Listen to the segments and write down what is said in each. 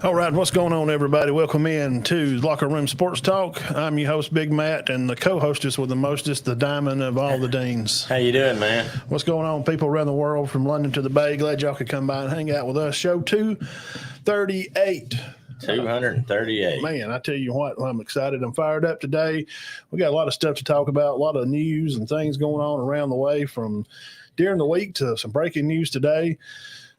All right, what's going on, everybody? Welcome in to Locker Room Sports Talk. I'm your host, Big Matt, and the co-hostess with the mostest, the diamond of all the deans. How you doing, man? What's going on, people around the world from London to the Bay? Glad y'all could come by and hang out with us. Show 238. 238. Man, I tell you what, I'm excited. I'm fired up today. We got a lot of stuff to talk about, a lot of news and things going on around the way from during the week to some breaking news today.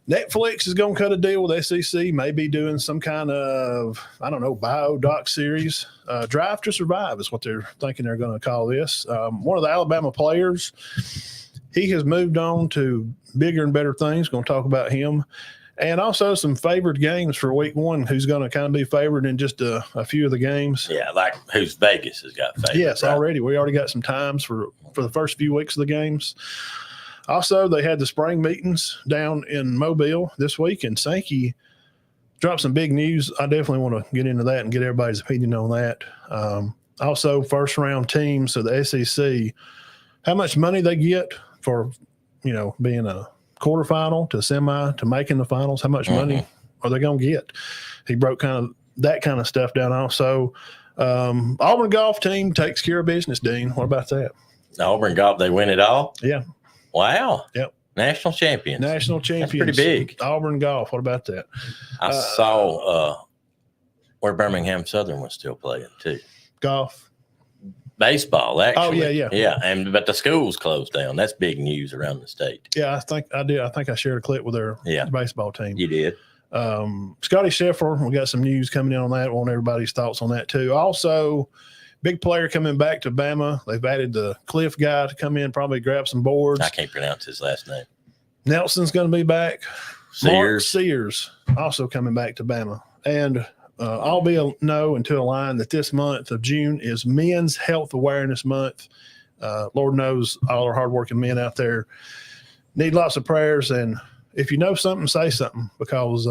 Netflix is going to cut a deal with SEC, maybe doing some kind of, bio-doc series. Drive to Survive is what they're thinking they're going to call this. One of the Alabama players, he has moved on to bigger and better things. Going to talk about him. And also some favored games for week one, who's going to kind of be favored in just a few of the games. Yeah, like who's Vegas has got favored. Yes, right? already. We already got some times for the first few weeks of the games. Also, they had the spring meetings down in Mobile this week, and Sankey dropped some big news. I definitely want to get into that and get everybody's opinion on that. Also, first-round teams, so the SEC, how much money they get for, being a quarterfinal to semi to making the finals, how much money are they going to get? He broke that kind of stuff down. Also, Auburn golf team takes care of business, Dean. What about that? Auburn golf, they win it all? Yeah. Wow. Yep. National champions. That's pretty big. Auburn golf. What about that? I saw where Birmingham Southern was still playing too. Golf. Baseball, actually. Oh, yeah. Yeah, but the school's closed down. That's big news around the state. Yeah, I think I did. I think I shared a clip with their baseball team. You did. Scotti Scheffler, we got some news coming in on that. Want everybody's thoughts on that too. Also, big player coming back to Bama. They've added the Cliff guy to come in, probably grab some boards. I can't pronounce his last name. Nelson's going to be back. Sears. Mark Sears also coming back to Bama. And I'll be a no until a line that this month of June is Men's Health Awareness Month. Lord knows all our hardworking men out there need lots of prayers. And if you know something, say something, because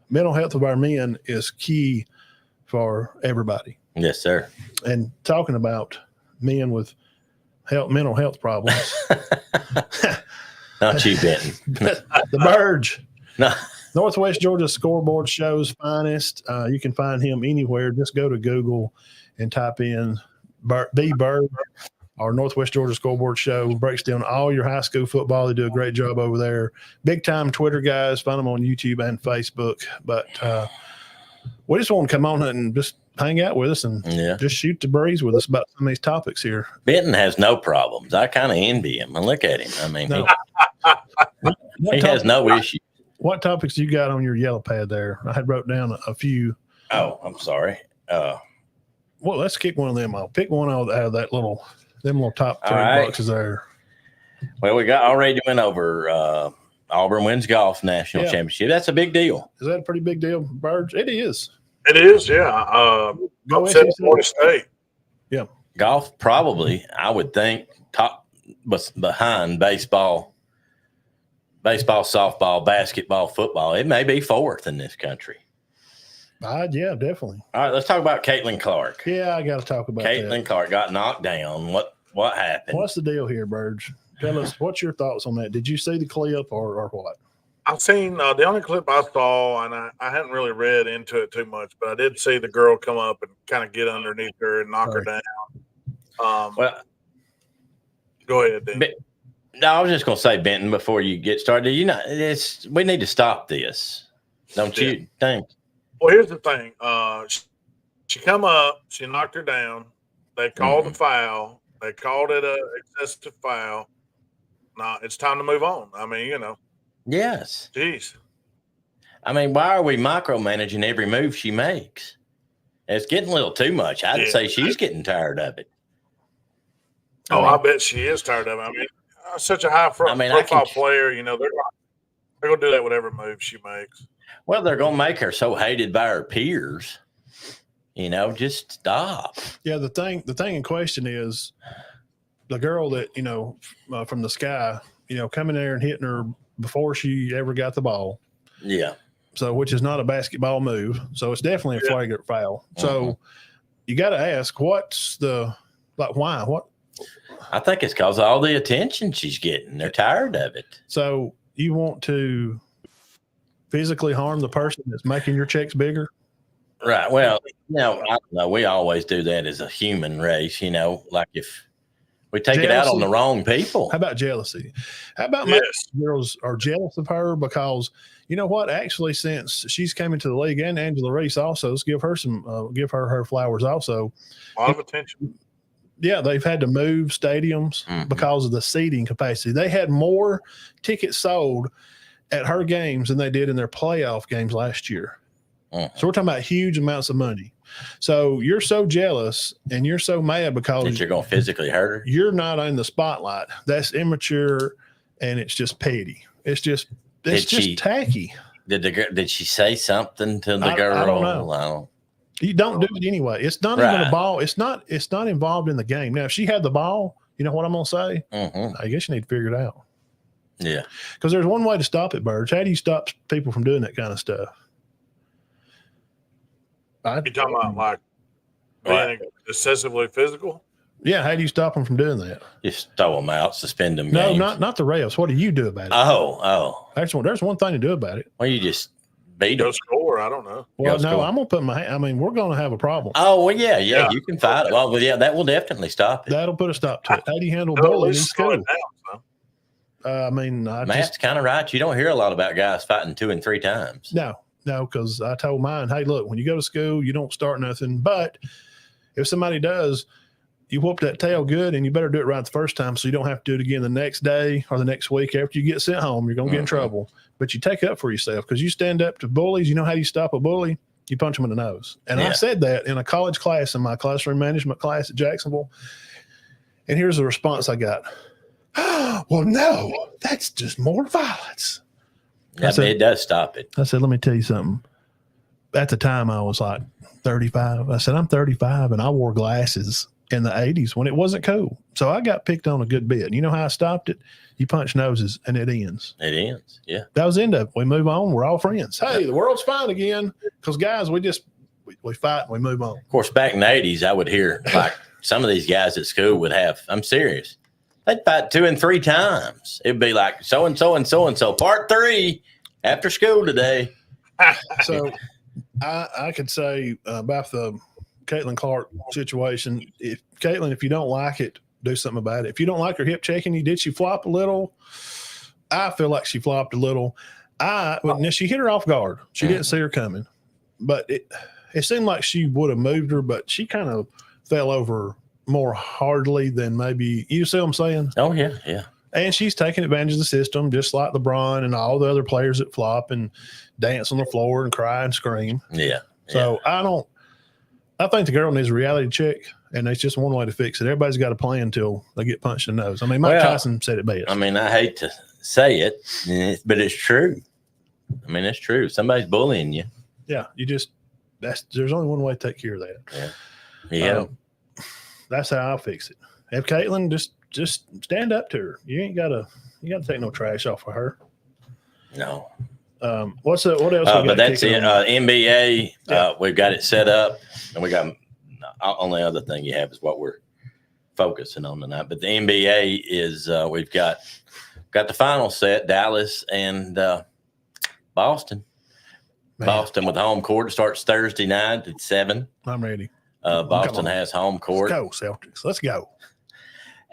mental health of our men is key for everybody. Yes, sir. And talking about men with mental health problems. Not you, Benton. The Burge. No. Northwest Georgia Scoreboard Show's finest. You can find him anywhere. Just go to Google and type in B. Burge, our Northwest Georgia Scoreboard Show. Breaks down all your high school football. They do a great job over there. Big time Twitter guys. Find them on YouTube and Facebook. But we just want to come on and just hang out with us and just shoot the breeze with us about some of these topics here. Benton has no problems. I kind of envy him. And look at him. I mean, he has no issues. What topics you got on your yellow pad there? I had wrote down a few. Oh, I'm sorry. Well, let's kick one of them off. Pick one out of them little top three boxes there. Well, we already went over Auburn wins golf national championship. That's a big deal. Is that a pretty big deal, Burge? It is. It is, yeah. Upset Florida State. Yeah. Golf probably, I would think, top behind baseball, softball, basketball, football. It may be fourth in this country. Yeah, definitely. All right, let's talk about Caitlin Clark. Yeah, I got to talk about Caitlin Clark got knocked down. What happened? What's the deal here, Burge? Tell us, what's your thoughts on that? Did you see the clip or what? I've seen the only clip I saw, and I hadn't really read into it too much, but I did see the girl come up and kind of get underneath her and knock her down. Well, go ahead, Dean. No, I was just going to say, Benton, before you get started, we need to stop this. Don't you think? Well, here's the thing. She come up, she knocked her down. They called a foul. They called it a excessive foul. Now it's time to move on. I mean, Yes. Jeez. I mean, why are we micromanaging every move she makes? It's getting a little too much. I'd say she's getting tired of it. I bet she is tired of it. I mean, such a high profile player, they're going to do that with every move she makes. Well, they're going to make her so hated by her peers. Just stop. Yeah, the thing in question is the girl that, from the sky, coming there and hitting her before she ever got the ball. Yeah. So, which is not a basketball move. So it's definitely a flagrant foul. So you got to ask, what's why? What? I think it's because of all the attention she's getting. They're tired of it. So you want to physically harm the person that's making your checks bigger? Right. Well, I don't know. We always do that as a human race, like if we take it out on the wrong people. How about jealousy? How about girls are jealous of her because you know what? Actually, since she's came into the league, and Angela Reese also, let's give her her flowers also. A lot of attention. Yeah, they've had to move stadiums because of the seating capacity. They had more tickets sold at her games than they did in their playoff games last year. So we're talking about huge amounts of money. So you're so jealous and you're so mad because you're going to physically hurt her. You're not in the spotlight. That's immature and it's just petty. It's just tacky. Did she say something to the girl? I don't know. You don't do it anyway. It's not even a ball. It's not involved in the game. Now, if she had the ball, you know what I'm going to say? I guess you need to figure it out. Yeah. Because there's one way to stop it, Birds. How do you stop people from doing that kind of stuff? You're talking about like being excessively physical? Yeah. How do you stop them from doing that? Just throw them out, suspend them. No, games. not the refs. What do you do about it? Oh. There's one thing to do about it. Well, you just beat them. Go score. I don't know. Well, no, I'm going to put we're going to have a problem. Oh, well, yeah. You can fight it. Well, yeah, that will definitely stop it. That'll put a stop to it. How do you handle bullying in school? Matt's kind of right. You don't hear a lot about guys fighting 2 and 3 times. No, because I told mine, hey, look, when you go to school, you don't start nothing. But if somebody does, you whoop that tail good, and you better do it right the first time so you don't have to do it again the next day or the next week after you get sent home. You're going to get in trouble. But you take up for yourself because you stand up to bullies. You know how you stop a bully? You punch them in the nose. And I said that in a college class, in my classroom management class at Jacksonville. And here's the response I got. Well, no, that's just more violence. It does stop it. I said, let me tell you something. At the time, I was like 35. I said, I'm 35, and I wore glasses in the 80s when it wasn't cool. So I got picked on a good bit. You know how I stopped it? You punch noses, and it ends. It ends, yeah. That was the end of it. We move on. We're all friends. Hey, the world's fine again because, guys, we fight and we move on. Of course, back in the 80s, I would hear like some of these guys at school would have, I'm serious, they'd fight 2 and 3 times. It'd be like so-and-so and so-and-so, part 3 after school today. So I could say about the Caitlin Clark situation, if you don't like it, do something about it. If you don't like her hip checking, did she flop a little? I feel like she flopped a little. She hit her off guard. She didn't see her coming. But it seemed like she would have moved her, but she kind of fell over more hardly than maybe, you see what I'm saying? Oh, yeah. And she's taking advantage of the system, just like LeBron and all the other players that flop and dance on the floor and cry and scream. Yeah. So I think the girl needs a reality check, and it's just one way to fix it. Everybody's got a plan until they get punched in the nose. I mean, Mike Tyson said it best. I mean, I hate to say it, but it's true. I mean, it's true. Somebody's bullying you. Yeah. There's only one way to take care of that. Yeah. That's how I'll fix it. Have Caitlin just stand up to her. You gotta take no trash off of her. No. What else? But that's it. NBA. We've got it set up, and we got only other thing you have is what we're focusing on tonight. But the NBA is we've got the final set: Dallas and Boston. Man. Boston with home court. It starts Thursday night at 7. I'm ready. Boston has home court. Let's go, Celtics. Let's go.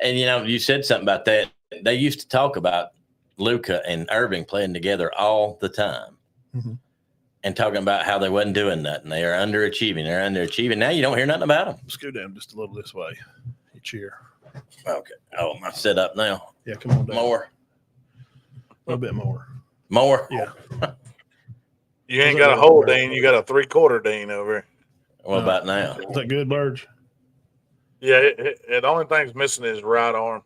And, you said something about that. They used to talk about Luka and Irving playing together all the time and talking about how they wasn't doing nothing. They are underachieving. Now you don't hear nothing about them. Let's go down just a little this way. You cheer. Okay. Oh, I'm set up now. Yeah, come on down. More. A little bit more. More? Yeah. You ain't got a whole Dean. You got a 3/4 Dean over here. What about now? Is that good, Burge? Yeah, the only thing's missing is right arm.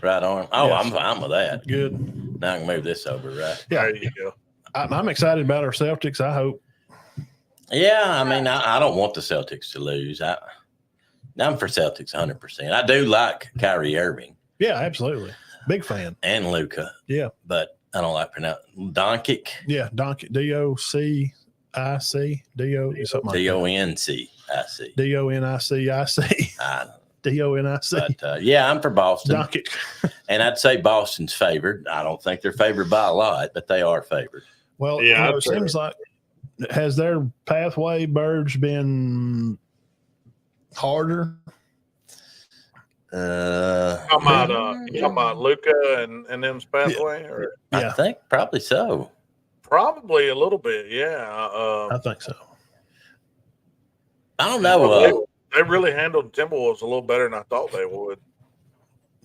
Right arm. Oh, yes. I'm fine with that. Good. Now I can move this over, right? Yeah. There you go. I'm excited about our Celtics. I hope. Yeah, I mean, I don't want the Celtics to lose. I'm for Celtics 100%. I do like Kyrie Irving. Yeah, absolutely. Big fan. And Luka. Yeah. But I don't like pronouncing Doncic. Yeah, Doncic. D-O-C-I-C. D-O. Something like D-O-N-C-I-C. D-O-N-I-C-I-C. D-O-N-I-C. But, yeah, I'm for Boston. Doncic. And I'd say Boston's favored. I don't think they're favored by a lot, but they are favored. Well, Yeah, it seems like has their pathway Burge been harder? You talking about Luca and them's pathway? Or? I think probably so. Probably a little bit, yeah. I think so. I don't know. They really handled Timberwolves a little better than I thought they would.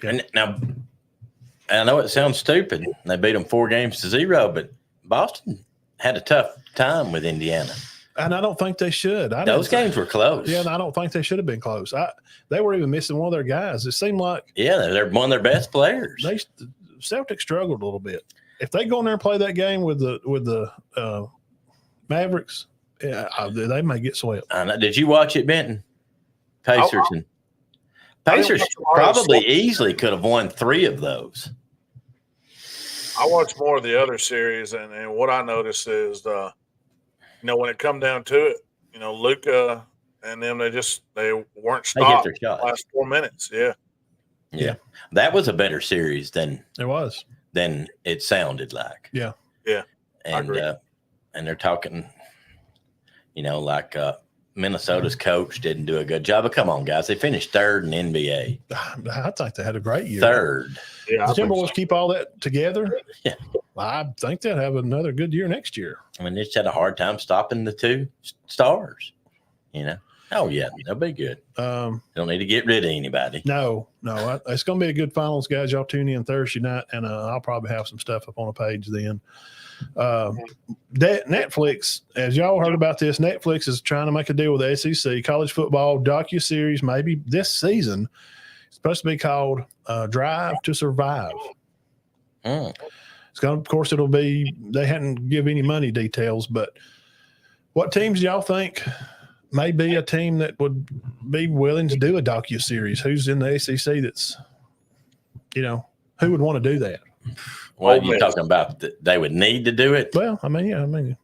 And now, I know it sounds stupid. They beat them 4-0, but Boston had a tough time with Indiana. And I don't think they should. Those games were close. Yeah, and I don't think they should have been close. They were even missing one of their guys. It seemed like they're one of their best players. The Celtics struggled a little bit. If they go in there and play that game with the Mavericks, they may get swept. Did you watch it, Benton? Pacers probably easily could have won 3 of those. I watched more of the other series, and what I noticed is, when it come down to it, Luka and them, they weren't stopped in the last 4 minutes. Yeah. That was a better series than it was. Than it sounded like. Yeah. And they're talking, like Minnesota's coach didn't do a good job. But come on, guys, they finished 3rd in NBA. I think they had a great year. 3rd. Yeah, the Timberwolves keep all that together. Yeah, I think they'll have another good year next year. I mean, they just had a hard time stopping the 2 stars. Oh yeah, they'll be good. Don't need to get rid of anybody. No, it's going to be a good finals, guys. Y'all tune in Thursday night, and I'll probably have some stuff up on the page then. Netflix, as y'all heard about this, Netflix is trying to make a deal with the SEC. College football docuseries, maybe this season. It's supposed to be called Drive to Survive. It's going, of course, it'll be. They hadn't give any money details, but what teams y'all think? Maybe a team that would be willing to do a docuseries. Who's in the SEC that's, who would want to do that? What are you talking about? They would need to do it? Well, I mean,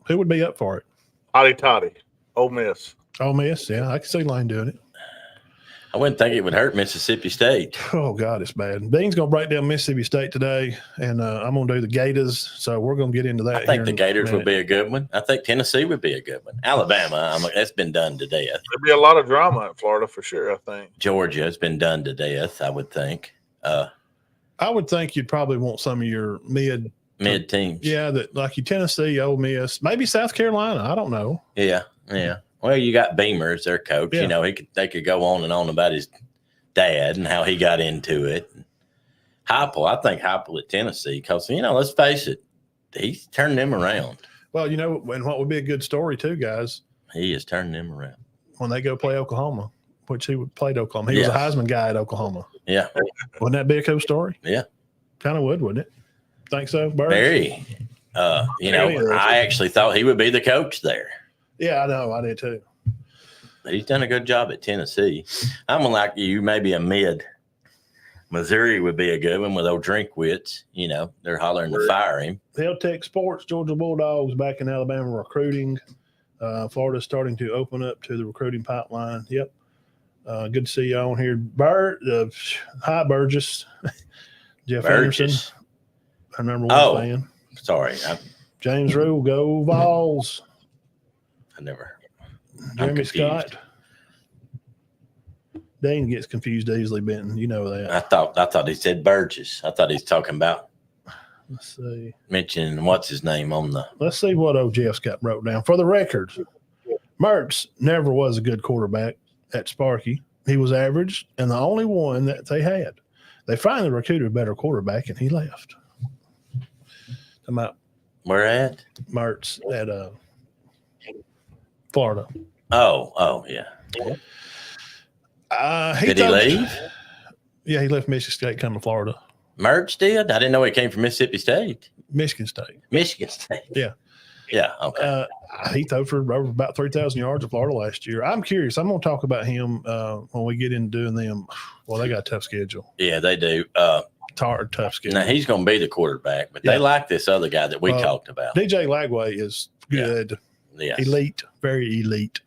who would be up for it? Toddy. Ole Miss. Ole Miss, yeah. I can see Lane doing it. I wouldn't think it would hurt Mississippi State. Oh, God, it's bad. Dean's going to break down Mississippi State today, and I'm going to do the Gators, so we're going to get into that. I think the Gators would be a good one. I think Tennessee would be a good one. Alabama, that's been done to death. There'd be a lot of drama in Florida for sure, I think. Georgia has been done to death, I would think. I would think you'd probably want some of your mid teams. Yeah, that like your Tennessee, Ole Miss, maybe South Carolina. I don't know. Yeah. Well, you got Beamer as their coach. Yeah. They could go on and on about his dad and how he got into it. Heupel, I think Heupel at Tennessee, because let's face it, he's turning them around. Well, and what would be a good story too, guys? He is turning them around when they go play Oklahoma, which he played Oklahoma. He was a Heisman guy at Oklahoma. Yeah, wouldn't that be a cool story? Yeah, kind of would, wouldn't it? Think so, Bird? Very. I actually thought he would be the coach there. Yeah, I know. I did too. But he's done a good job at Tennessee. I'm like you, maybe a mid. Missouri would be a good one with old Drinkwitz. They're hollering to fire him. Tech Sports, Georgia Bulldogs back in Alabama recruiting. Florida's starting to open up to the recruiting pipeline. Yep. Good to see you on here. Hi, Burgess. Jeff Anderson. Our number one fan. Sorry. James Rule, go Vols. I never. Jeremy Scott. Dane gets confused easily, Benton. You know that. I thought he said Burgess. I thought he's talking about. Let's see. Mentioning what's his name on the. Let's see what old Jeff's got wrote down. For the record, Mertz never was a good quarterback at Sparky. He was average and the only one that they had. They finally recruited a better quarterback and he left. Where at? Mertz at Florida. Oh, yeah. Did he leave? Yeah, he left Michigan State, come to Florida. Mertz did? I didn't know he came from Mississippi State. Michigan State. Yeah. Yeah. Okay. He threw for about 3,000 yards at Florida last year. I'm curious. I'm going to talk about him when we get into doing them. Well, they got a tough schedule. Yeah, they do. Tough schedule. Now, he's going to be the quarterback, but they like this other guy that we talked about. DJ Lagway is good. Yeah. Elite, very elite.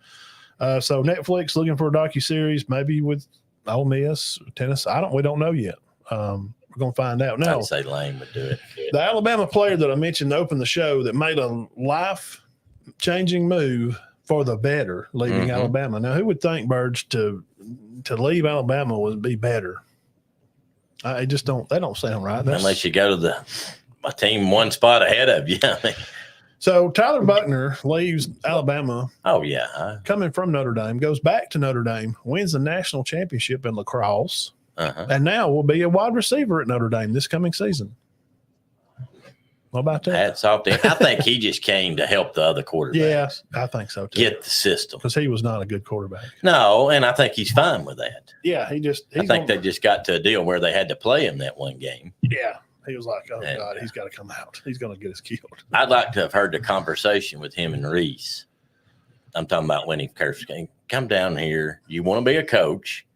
So Netflix looking for a docuseries, maybe with Ole Miss, Tennessee. We don't know yet. We're going to find out. Now, I'd say Lane would do it. the Alabama player that I mentioned to open the show that made a life-changing move for the better, leaving Alabama. Now, who would think, Birds, to leave Alabama would be better? I just don't. They don't sound right. Unless you go to a team one spot ahead of you. So Tyler Buckner leaves Alabama. Oh yeah, coming from Notre Dame, goes back to Notre Dame, wins the national championship in lacrosse, and now will be a wide receiver at Notre Dame this coming season. What about that? Hats off to him. I think he just came to help the other quarterbacks. Yeah, I think so too. Get the system because he was not a good quarterback. No, and I think he's fine with that. Yeah, I think they just got to a deal where they had to play him that one game. Yeah, he was like, "Oh God, he's got to come out. He's going to get us killed." I'd like to have heard the conversation with him and Reese. I'm talking about when he first came. Come down here. You want to be a coach?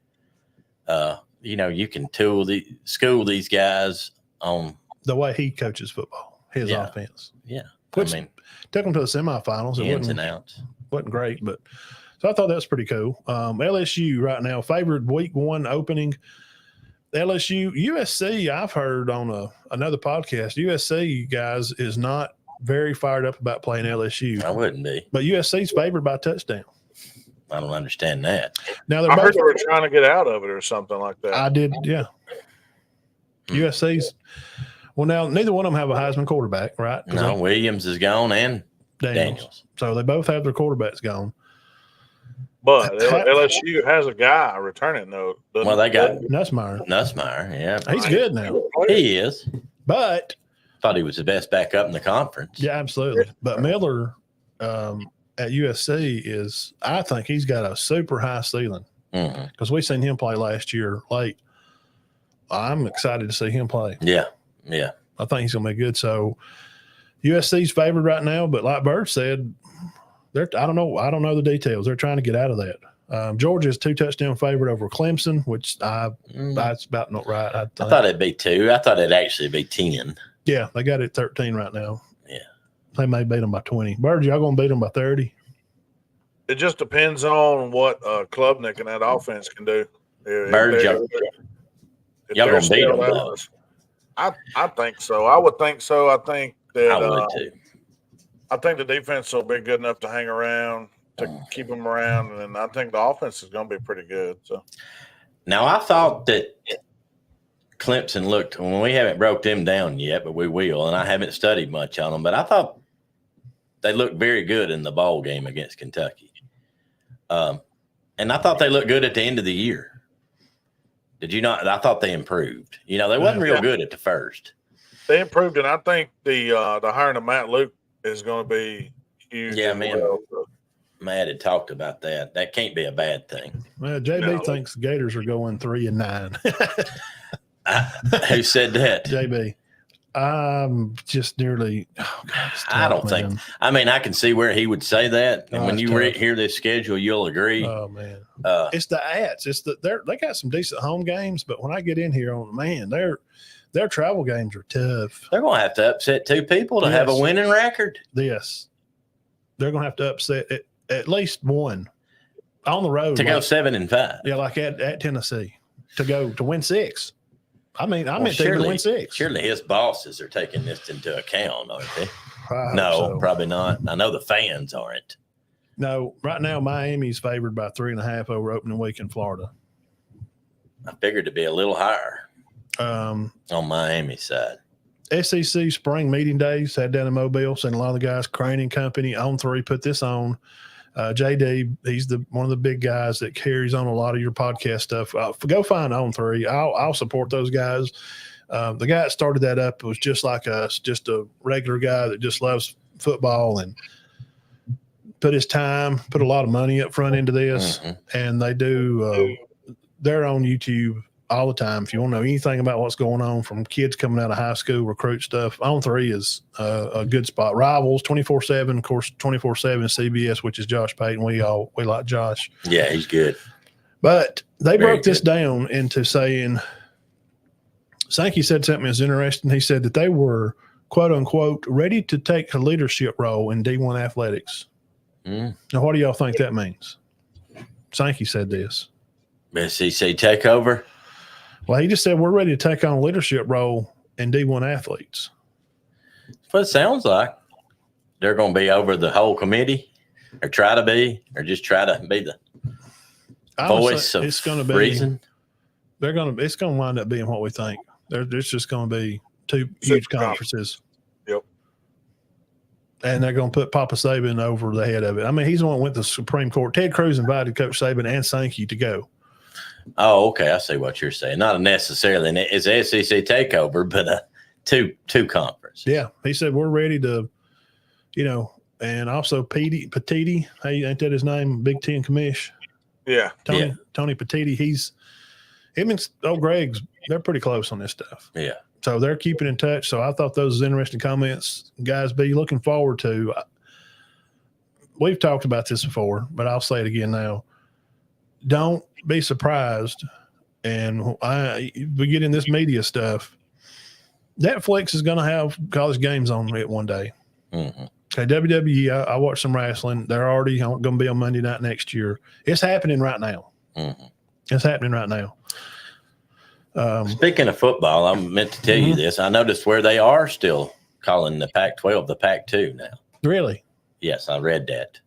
You can school these guys on the way he coaches football. His offense. Yeah. Which took them to the semifinals. It ins and outs. Wasn't great, but so I thought that was pretty cool. LSU right now, favored week 1 opening. LSU, USC, I've heard on another podcast, USC guys is not very fired up about playing LSU. I wouldn't be. But USC's favored by a touchdown. I don't understand that. Now I heard they were trying to get out of it or something like that. I did, yeah. USC's well, now neither one of them have a Heisman quarterback, right? No, Williams is gone and Daniels. So they both have their quarterbacks gone. But LSU has a guy returning though. Well, they got Nussmeier. Yeah, he's good now. He is. But thought he was the best backup in the conference. Yeah, absolutely. But Miller at USC is, I think he's got a super high ceiling because we seen him play last year late. I'm excited to see him play. Yeah. I think he's going to be good. So USC's favored right now, but like Bird said, I don't know the details. They're trying to get out of that. Georgia's 2-touchdown favorite over Clemson, which that's about not right. I thought it'd be 2. I thought it'd actually be 10. Yeah, they got it 13 right now. Yeah. They may beat them by 20. Bird, y'all going to beat them by 30? It just depends on what Klubnik and that offense can do. Bird, y'all going to beat them, though. I think so. I would think so. I think that I would too. I think the defense will be good enough to hang around, to keep them around, and I think the offense is going to be pretty good. So now I thought that Clemson looked, when we haven't broke them down yet, but we will, and I haven't studied much on them, but I thought they looked very good in the bowl game against Kentucky. And I thought they looked good at the end of the year. Did you not? I thought they improved. They wasn't real good at the first. They improved, and I think the hiring of Matt Luke is going to be huge. Yeah, man. Well. Matt had talked about that. That can't be a bad thing. Well, JB thinks Gators are going 3-9. Who said that? JB. I'm just nearly. Oh God, I don't think. I mean, I can see where he would say that, and when you hear this schedule, you'll agree. Oh man, it's the ads. It's they got some decent home games, but when I get in here their travel games are tough. They're going to have to upset 2 people to have a winning record. Yes, they're going to have to upset at least one on the road to go 7-5. Yeah, like at Tennessee to win 6. I meant they would win 6. Surely his bosses are taking this into account, aren't they? No, so. Probably not. I know the fans aren't. No, right now Miami's favored by 3.5 over opening week in Florida. I figured to be a little higher on Miami's side. SEC spring meeting days had down in Mobile. Seen a lot of the guys. Crane and Company on 3 put this on. JD, he's one of the big guys that carries on a lot of your podcast stuff. Go find On 3. I'll support those guys. The guy that started that up was just like us, just a regular guy that just loves football and put a lot of money up front into this. And they do they're on YouTube all the time. If you want to know anything about what's going on from kids coming out of high school, recruit stuff, On 3 is a good spot. Rivals 24/7, of course, 24/7 CBS, which is Josh Payton. We like Josh. Yeah, he's good. But they broke this down into saying, Sankey said something that's interesting. He said that they were, quote unquote, ready to take a leadership role in D1 athletics. Now, what do y'all think that means? Sankey said this. SEC takeover? Well, he just said we're ready to take on a leadership role in D1 athletes. That's what it sounds like. They're going to be over the whole committee, or try to be, or just try to be the voice of reason. It's going to wind up being what we think. There's just going to be two huge conferences. Yep. And they're going to put Papa Saban over the head of it. I mean, he's the one who went to the Supreme Court. Ted Cruz invited Coach Saban and Sankey to go. Oh, okay. I see what you're saying. Not necessarily it's an SEC takeover, but a two conference. Yeah. He said, we're ready to, and also Petiti, hey, ain't that his name? Big Ten commish. Yeah. Tony Petiti. Him and Greg's, they're pretty close on this stuff. Yeah. So they're keeping in touch. So I thought those was interesting comments, guys. Be looking forward to. We've talked about this before, but I'll say it again now. Don't be surprised. And we get in this media stuff. Netflix is going to have college games on it one day. Mm-hmm. Okay, WWE, I watched some wrestling. They're already going to be on Monday night next year. It's happening right now. Mm-hmm. It's happening right now. Speaking of football, I meant to tell you this. I noticed where they are still calling the Pac-12 the Pac-2 now. Really? Yes, I read that.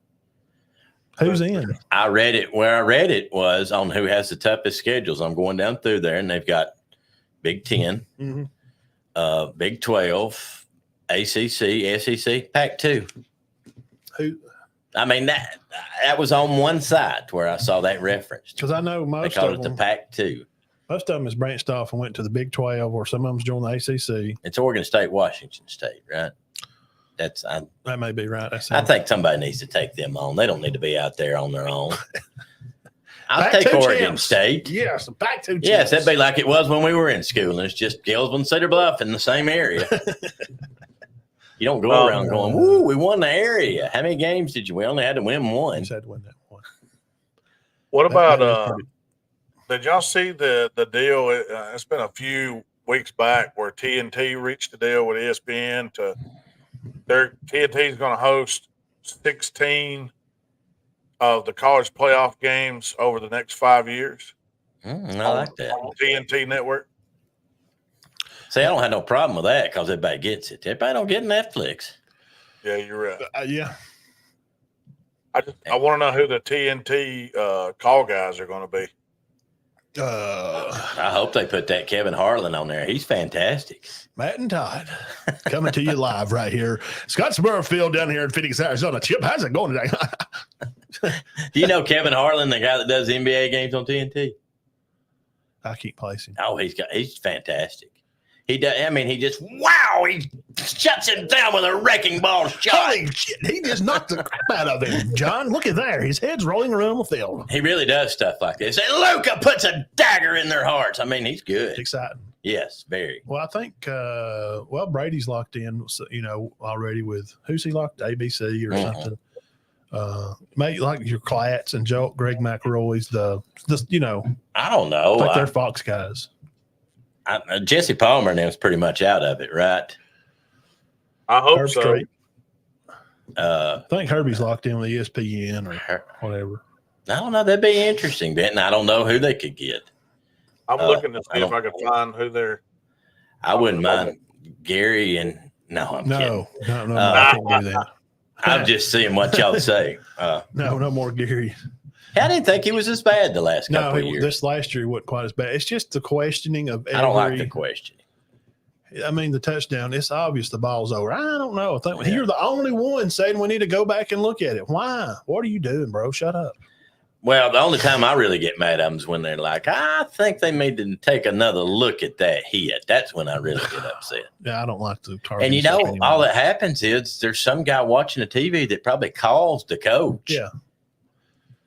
Who's in? I read it. Where I read it was on who has the toughest schedules. I'm going down through there, and they've got Big 10, Big 12, ACC, SEC, Pac-2. Who? I mean, that was on one side where I saw that reference. Because I know most they called of it them, the Pac-2. Most of them has branched off and went to the Big 12, or some of them's joined the ACC. It's Oregon State, Washington State, right? That may be right. I think somebody needs to take them on. They don't need to be out there on their own. I'll Pac-2 take Oregon champs. State. Yes, the Pac-2 Yes, that'd be like it was when we were in school, and it's just Galesville and Cedar Bluff in the same area. You don't go around going, "Woo, we won the area." How many games did you? We only had to win one. Just had to win that one. What about did y'all see the deal? It's been a few weeks back where TNT reached a deal with ESPN to TNT is going to host 16 of the college playoff games over the next 5 years. I like that. On TNT network. See, I don't have no problem with that because everybody gets it. Everybody don't get Netflix. Yeah, you're right. Yeah. I want to know who the TNT call guys are going to be. I hope they put that Kevin Harlan on there. He's fantastic. Matt and Todd coming to you live right here. Scottsboro Field down here in Phoenix, Arizona. Chip, how's it going today? Do you know Kevin Harlan, the guy that does NBA games on TNT? I keep placing. Oh, he's fantastic. He does. I mean, he shuts him down with a wrecking ball shot. Holy shit, he just knocked the crap out of him, John. Look at there. His head's rolling around the field. He really does stuff like this. And Luka puts a dagger in their hearts. I mean, he's good. It's exciting. Yes, very. Well, I think, Brady's locked in, already with, who's he locked? ABC or something. Maybe like your Clatts and Greg McElroy's I don't know. Like they're Fox guys. Jesse Palmer and them's pretty much out of it, right? I hope Herb so. Strait. I think Herbie's locked in with ESPN or whatever. I don't know. That'd be interesting, Benton. I don't know who they could get. I'm looking to see if I can find who they're. I wouldn't mind Gary and I'm kidding. No, I can't do that. I'm just seeing what y'all say. No more Gary. I didn't think he was as bad the last couple of years. This last year wasn't quite as bad. It's just the questioning of I don't like the questioning. I mean, the touchdown, it's obvious the ball's over. I don't know. I think you're the only one saying we need to go back and look at it. Why? What are you doing, bro? Shut up. Well, the only time I really get mad at them is when they're like, I think they need to take another look at that hit. That's when I really get upset. Yeah, I don't like the target. And all that happens is there's some guy watching the TV that probably calls the coach. Yeah.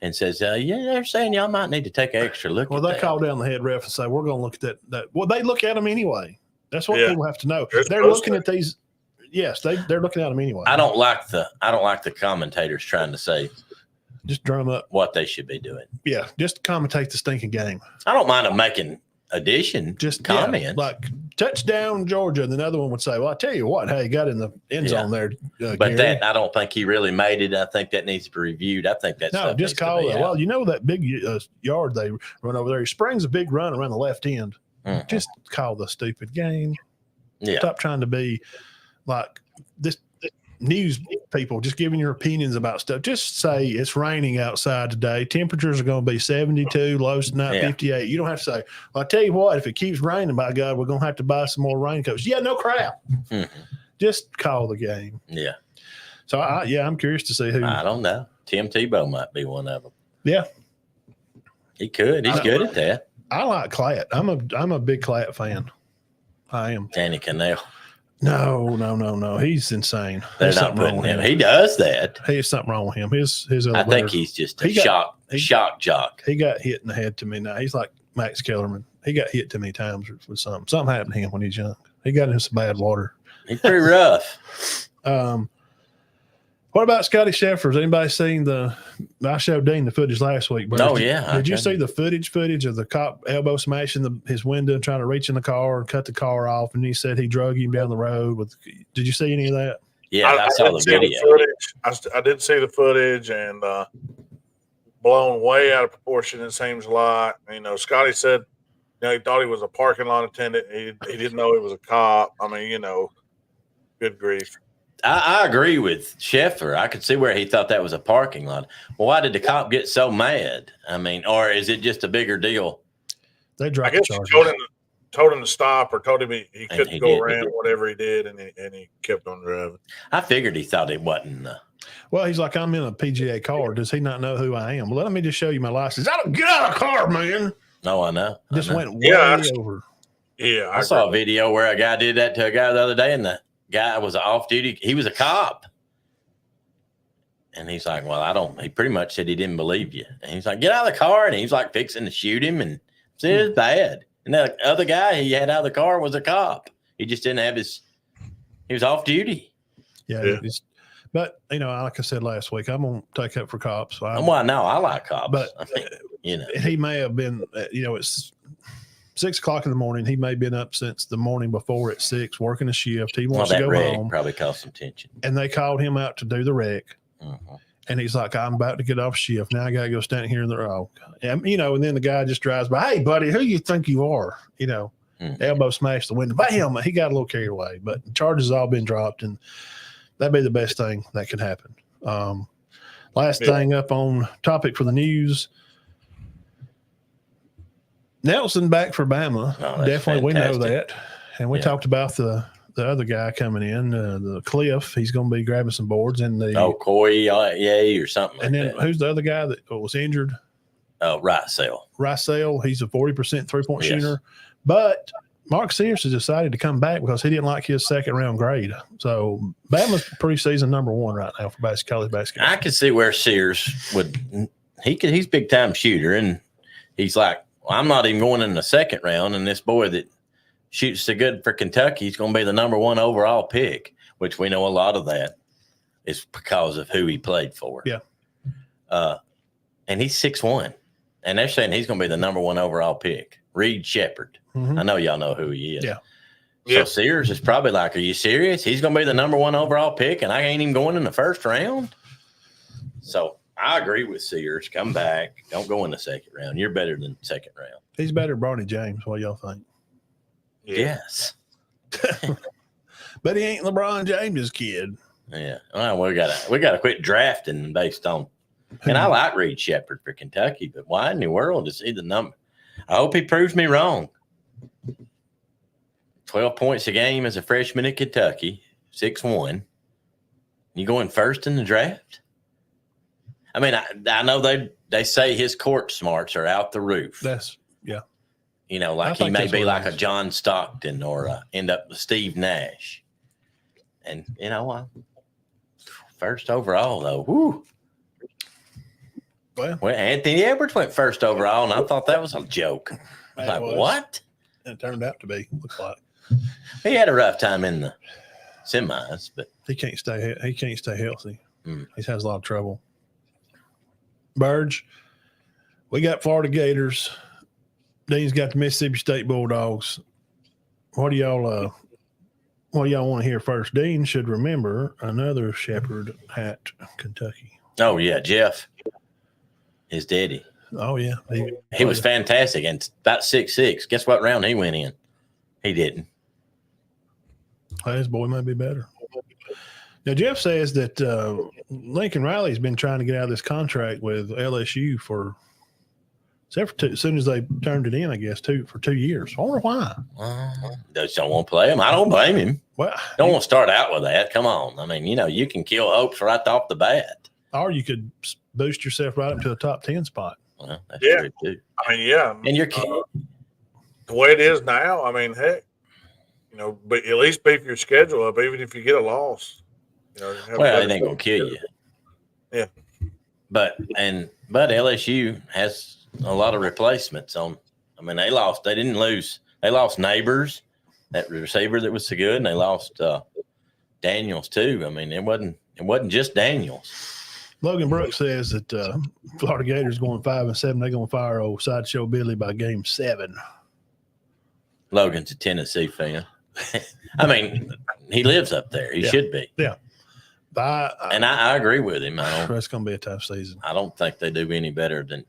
And says, they're saying y'all might need to take an extra look at that. Well, they call down the head ref and say, we're going to look at that. Well, they look at them anyway. That's what people have to know. They're looking at these. Yes, they're looking at them anyway. I don't like the commentators trying to say just drum up what they should be doing. Yeah, just commentate the stinking game. I don't mind them making just comments. Yeah, like touchdown Georgia, and another one would say, well, I tell you what, hey, got in the end zone there. But Gary. that, I don't think he really made it. I think that needs to be reviewed. I think that's just call it. Well, that big yard they run over there. He springs a big run around the left end. Just call the stupid game. Yeah. Stop trying to be like this news people, just giving your opinions about stuff. Just say it's raining outside today. Temperatures are going to be 72, lows tonight 58. You don't have to say, well, I tell you what, if it keeps raining, by God, we're going to have to buy some more raincoats. Yeah, no crap. Just call the game. Yeah. So, I'm curious to see who. I don't know. Tim Tebow might be one of them. Yeah. He could. He's good at that. I like Klatt. I'm a big Klatt fan. I am. Danny Cannell. No. He's insane. They're not putting him. He does that. There's something wrong with him. His I think he's just a shock jock. He got hit in the head to me now. He's like Max Kellerman. He got hit too many times with something. Something happened to him when he's young. He got into some bad water. He's pretty rough. What about Scotty Scheffler? Has anybody seen I showed Dean the footage last week. But Did you see the footage of the cop elbow smashing his window, trying to reach in the car and cut the car off? And he said he drug him down the road. Did you see any of that? Yeah, I saw the video. I did see the footage, and blown way out of proportion, it seems a lot. Scotty said he thought he was a parking lot attendant. He didn't know he was a cop. I mean, good grief. I agree with Scheffler. I could see where he thought that was a parking lot. Well, why did the cop get so mad? I mean, or is it just a bigger deal? They dropped I guess charges. He told him to stop, or told him he couldn't go around, whatever he did, and he kept on driving. I figured he thought it wasn't. Well, he's like, I'm in a PGA car. Does he not know who I am? Well, let me just show you my license. I don't get out of the car, man. No, I know. Went way over. Yeah, I saw a video where a guy did that to a guy the other day, and the guy was off duty. He was a cop. And he's like, well, he pretty much said he didn't believe you. And he's like, get out of the car. And he's like fixing to shoot him. And said it was bad. And the other guy he had out of the car was a cop. He just didn't have he was off duty. Yeah. But, like I said last week, I'm going to take up for cops. I like cops. But, I mean, he may have been, it's 6 o'clock in the morning. He may have been up since the morning before at 6, working a shift. He wants to go home. Probably caused some tension. And they called him out to do the wreck. Mm-hmm. And he's like, I'm about to get off shift. Now I got to go stand here in the row. And then the guy just drives by. Hey, buddy, who you think you are? Elbow smashed the window. Bam! He got a little carried away. But the charges have all been dropped, and that'd be the best thing that could happen. Last thing up on topic for the news. Nelson back for Bama. Definitely, we know that. And we talked about the other guy coming in, the Cliff. He's going to be grabbing some boards. And Coy, or something like that. And then who's the other guy that was injured? Ricell. He's a 40% three-point shooter. But Mark Sears has decided to come back because he didn't like his second-round grade. So Bama's preseason number 1 right now for college basketball. I could see where Sears would – he's a big-time shooter, and he's like, well, I'm not even going in the second round, and this boy that shoots so good for Kentucky is going to be the number 1 overall pick, which we know a lot of that is because of who he played for. Yeah. And he's 6'1", and they're saying he's going to be the number 1 overall pick. Reed Shepherd. Mm-hmm. I know y'all know who he is. Yeah. So Sears is probably like, are you serious? He's going to be the number 1 overall pick, and I ain't even going in the first round? So I agree with Sears. Come back. Don't go in the second round. You're better than second round. He's better than Bronny James. What y'all think? Yes. But he ain't LeBron James's kid. Yeah. Well, we gotta quit drafting based on. And I like Reed Shepherd for Kentucky, but why in the world is he the number? I hope he proves me wrong. 12 points a game as a freshman at Kentucky, 6'1". You going first in the draft? I mean, I know they say his court smarts are out the roof. Like he may be like a John Stockton or end up with Steve Nash. And, first overall, though. Whoo. Well, Anthony Edwards went first overall, and I thought that was a joke. I was like, what? It turned out to be, looks like. He had a rough time in the semis, but he can't stay healthy. He has a lot of trouble. Burge, we got Florida Gators. Dean's got the Mississippi State Bulldogs. What do y'all want to hear first? Dean should remember another Shepherd at Kentucky. Oh yeah, Jeff, his daddy. Oh, yeah. He was fantastic and about 6'6". Guess what round he went in? He didn't. Hey, his boy might be better. Now, Jeff says that Lincoln Riley's been trying to get out of this contract with LSU as soon as they turned it in, I guess, for 2 years. I wonder why. Just don't want to play him. I don't blame him. Well, Don't want to start out with that. Come on. I mean, you can kill hopes right off the bat. or you could boost yourself right up to a top 10 spot. Well, that's Yeah. true too. I mean, yeah. And you're The way it is now, I mean, heck, but at least beef your schedule up, even if you get a loss. well, it ain't gonna kill you. Yeah. But LSU has a lot of replacements on. I mean, they didn't lose. They lost Neighbors, that receiver that was so good, and they lost Daniels too. I mean, it wasn't just Daniels. Logan Brooks says that Florida Gators going 5-7. They're going to fire old Sideshow Billy by game 7. Logan's a Tennessee fan. I mean, he lives up there. He should be. Yeah. And I agree with him. It's going to be a tough season. I don't think they do any better than.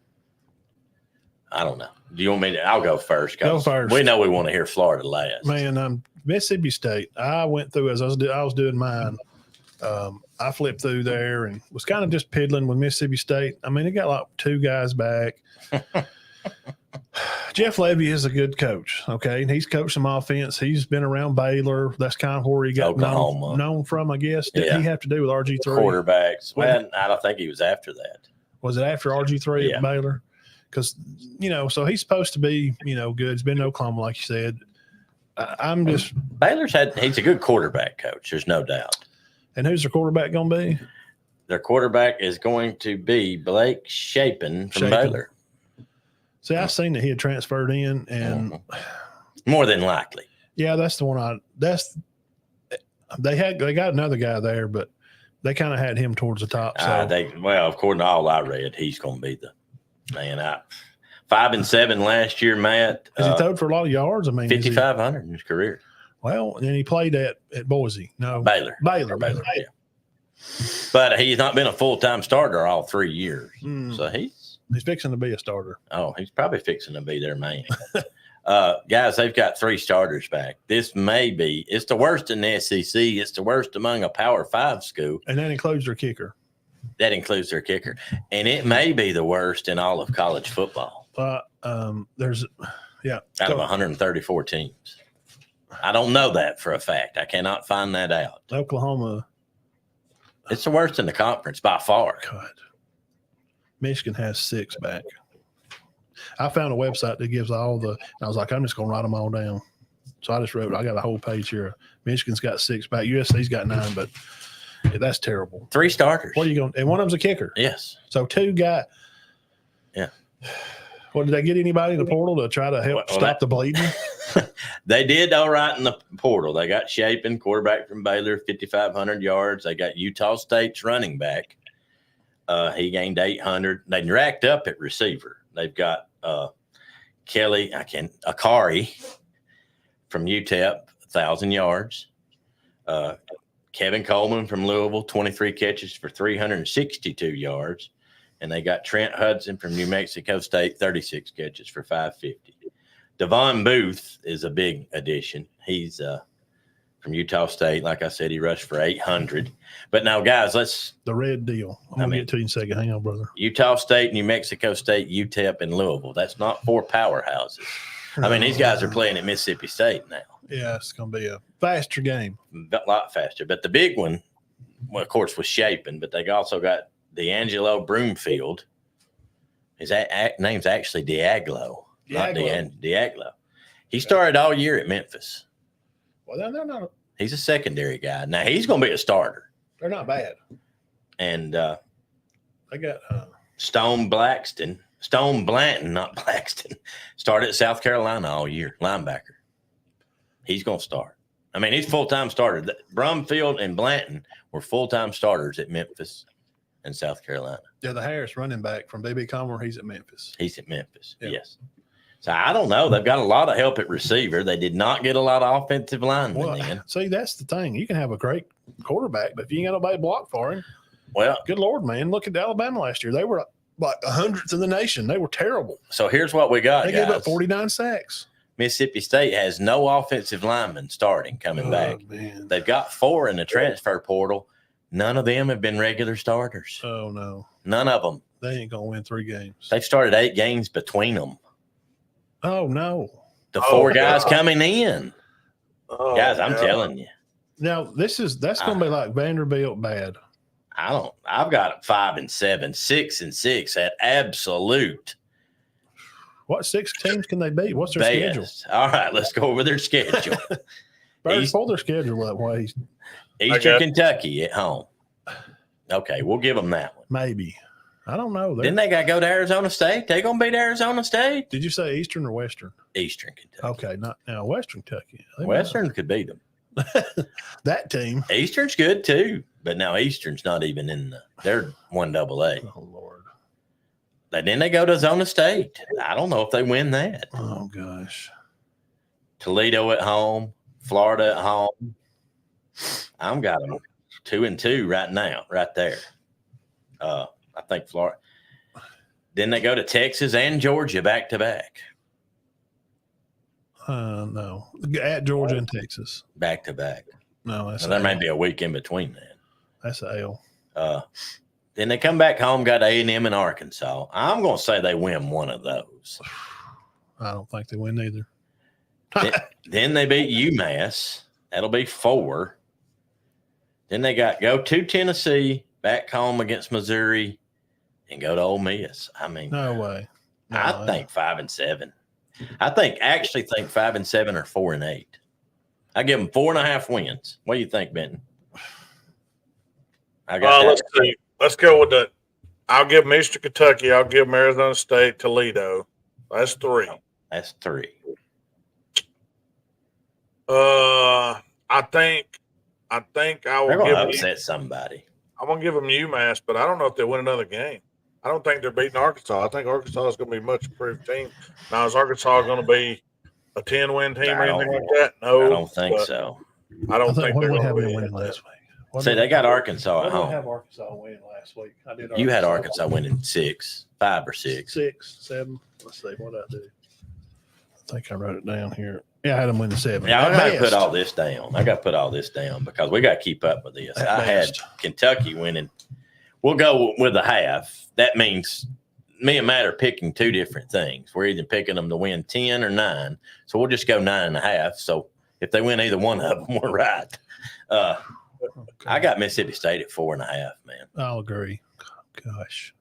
I don't know. Do you want me to? I'll go first. Go first. We know we want to hear Florida last. Man, Mississippi State. I went through as I was doing mine. I flipped through there and was kind of just piddling with Mississippi State. I mean, they got like 2 guys back. Jeff Levy is a good coach. Okay, and he's coached some offense. He's been around Baylor. That's kind of where he got known from, I guess. Did he have to do with RG3 quarterbacks? Well, I don't think he was after that. Was it after RG3 at Baylor? Because so he's supposed to be good. He's been in Oklahoma, like you said. I'm just he's a good quarterback coach. There's no doubt. And who's their quarterback going to be? Their quarterback is going to be Blake Shapen from Baylor. See, I seen that he had transferred in, and more than likely, yeah, that's the one. They got another guy there, but they kind of had him towards the top. So according to all I read, he's going to be the man. 5-7 last year, Matt. Has he thrown for a lot of yards? I mean, 5,500 in his career. Well, and then he played at Boise. No, Baylor. Yeah. But he's not been a full-time starter all 3 years. So he's fixing to be a starter. Oh, he's probably fixing to be their man. Guys, they've got 3 starters back. It's the worst in the SEC. It's the worst among a Power 5 school. And that includes their kicker. And it may be the worst in all of college football. There's out of 134 teams. I don't know that for a fact. I cannot find that out. Oklahoma. It's the worst in the conference by far. God. Michigan has 6 back. I found a website that gives I was like, I'm just going to write them all down. So I just wrote, I got a whole page here. Michigan's got 6 back. USC's got 9, but that's terrible. 3 starters. What are you going to, and one of them's a kicker. Yes. So 2 got. Yeah. Well, did they get anybody in the portal to try to help stop the bleeding? They did all right in the portal. They got Shapen, quarterback from Baylor, 5,500 yards. They got Utah State's running back. He gained 800. They racked up at receiver. They've got Akari from UTEP, 1,000 yards. Kevin Coleman from Louisville, 23 catches for 362 yards. And they got Trent Hudson from New Mexico State, 36 catches for 550. Devon Booth is a big addition. He's from Utah State. Like I said, he rushed for 800. But now, guys, the red deal. I'm going to get to you in a second. Hang on, brother. Utah State, New Mexico State, UTEP, and Louisville. That's not 4 powerhouses. I mean, these guys are playing at Mississippi State now. Yeah, it's going to be a faster game. A lot faster. But the big one, well, of course, was Shapen, but they also got D'Angelo Broomfield. His name's actually Diaglo. Not Diaglo. He started all year at Memphis. Well, they're not. He's a secondary guy. Now, he's going to be a starter. They're not bad. And they got Stone Blanton, not Blackston, started at South Carolina all year, linebacker. He's going to start. I mean, he's full-time starter. Brumfield and Blanton were full-time starters at Memphis and South Carolina. Yeah, the Harris running back from BB Comer, he's at Memphis. Yes. So I don't know. They've got a lot of help at receiver. They did not get a lot of offensive linemen in. See, that's the thing. You can have a great quarterback, but if you ain't got nobody block for him, well, good Lord, man. Look at Alabama last year. They were like 100th in the nation. They were terrible. So here's what we got, They guys. gave up 49 sacks. Mississippi State has no offensive linemen starting coming back. Man. They've got 4 in the transfer portal. None of them have been regular starters. Oh, no. None of them. They ain't going to win 3 games. They've started 8 games between them. Oh, no. The 4 guys coming in. Oh, Guys, I'm telling you. Now, that's going to be like Vanderbilt bad. I've got 5-7, 6-6 at absolute. What 6 teams can they beat? What's their schedule? All right, let's go over their schedule. Pull their schedule that way. Eastern Kentucky at home. Okay, we'll give them that one. Maybe. I don't know. Then they got to go to Arizona State. They going to beat Arizona State? Did you say Eastern or Western? Eastern Kentucky. Okay, not now Western Kentucky. Western could beat them. That team. Eastern's good too, but now Eastern's not even in they're 1AA. Oh, Lord. Then they go to Arizona State. I don't know if they win that. Oh, gosh. Toledo at home, Florida at home. I've got them 2-2 right now, right there. I think Florida. Then they go to Texas and Georgia back to back. No. At Georgia and Texas. Back to back. No, that's There may be a week in between that. That's a L. Then they come back home, got A&M and Arkansas. I'm going to say they win one of those. I don't think they win either. Then they beat UMass. That'll be 4. Then they go to Tennessee, back home against Missouri, and go to Ole Miss. I mean, No way. No, I think 5-7. I think 5-7 or 4-8. I give them 4.5 wins. What do you think, Benton? Let's see. Let's go with the. I'll give them Eastern Kentucky. I'll give them Arizona State, Toledo. That's 3. That's 3. I think I will They're going give to them. upset somebody. I'm gonna give them UMass, but I don't know if they win another game. I don't think they're beating Arkansas. I think Arkansas is going to be a much improved team. Now, is Arkansas going to be a 10-win team or anything like that? No, I don't think so. I don't think what they're did we going have to them win winning last week? See, they got Arkansas What at did I home. have Arkansas winning last week? I did. You had Arkansas winning 5 or 6. 6, 7. Let's see what I do. I think I wrote it down here. Yeah, I had them winning 7. Yeah, I got to At put best. all this down. Because we got to keep up with this. At I had best. Kentucky winning. We'll go with a half. That means me and Matt are picking 2 different things. We're either picking them to win 10 or 9. So we'll just go 9.5. So if they win either one of them, we're right. I got Mississippi State at 4.5, man. I'll agree. Gosh.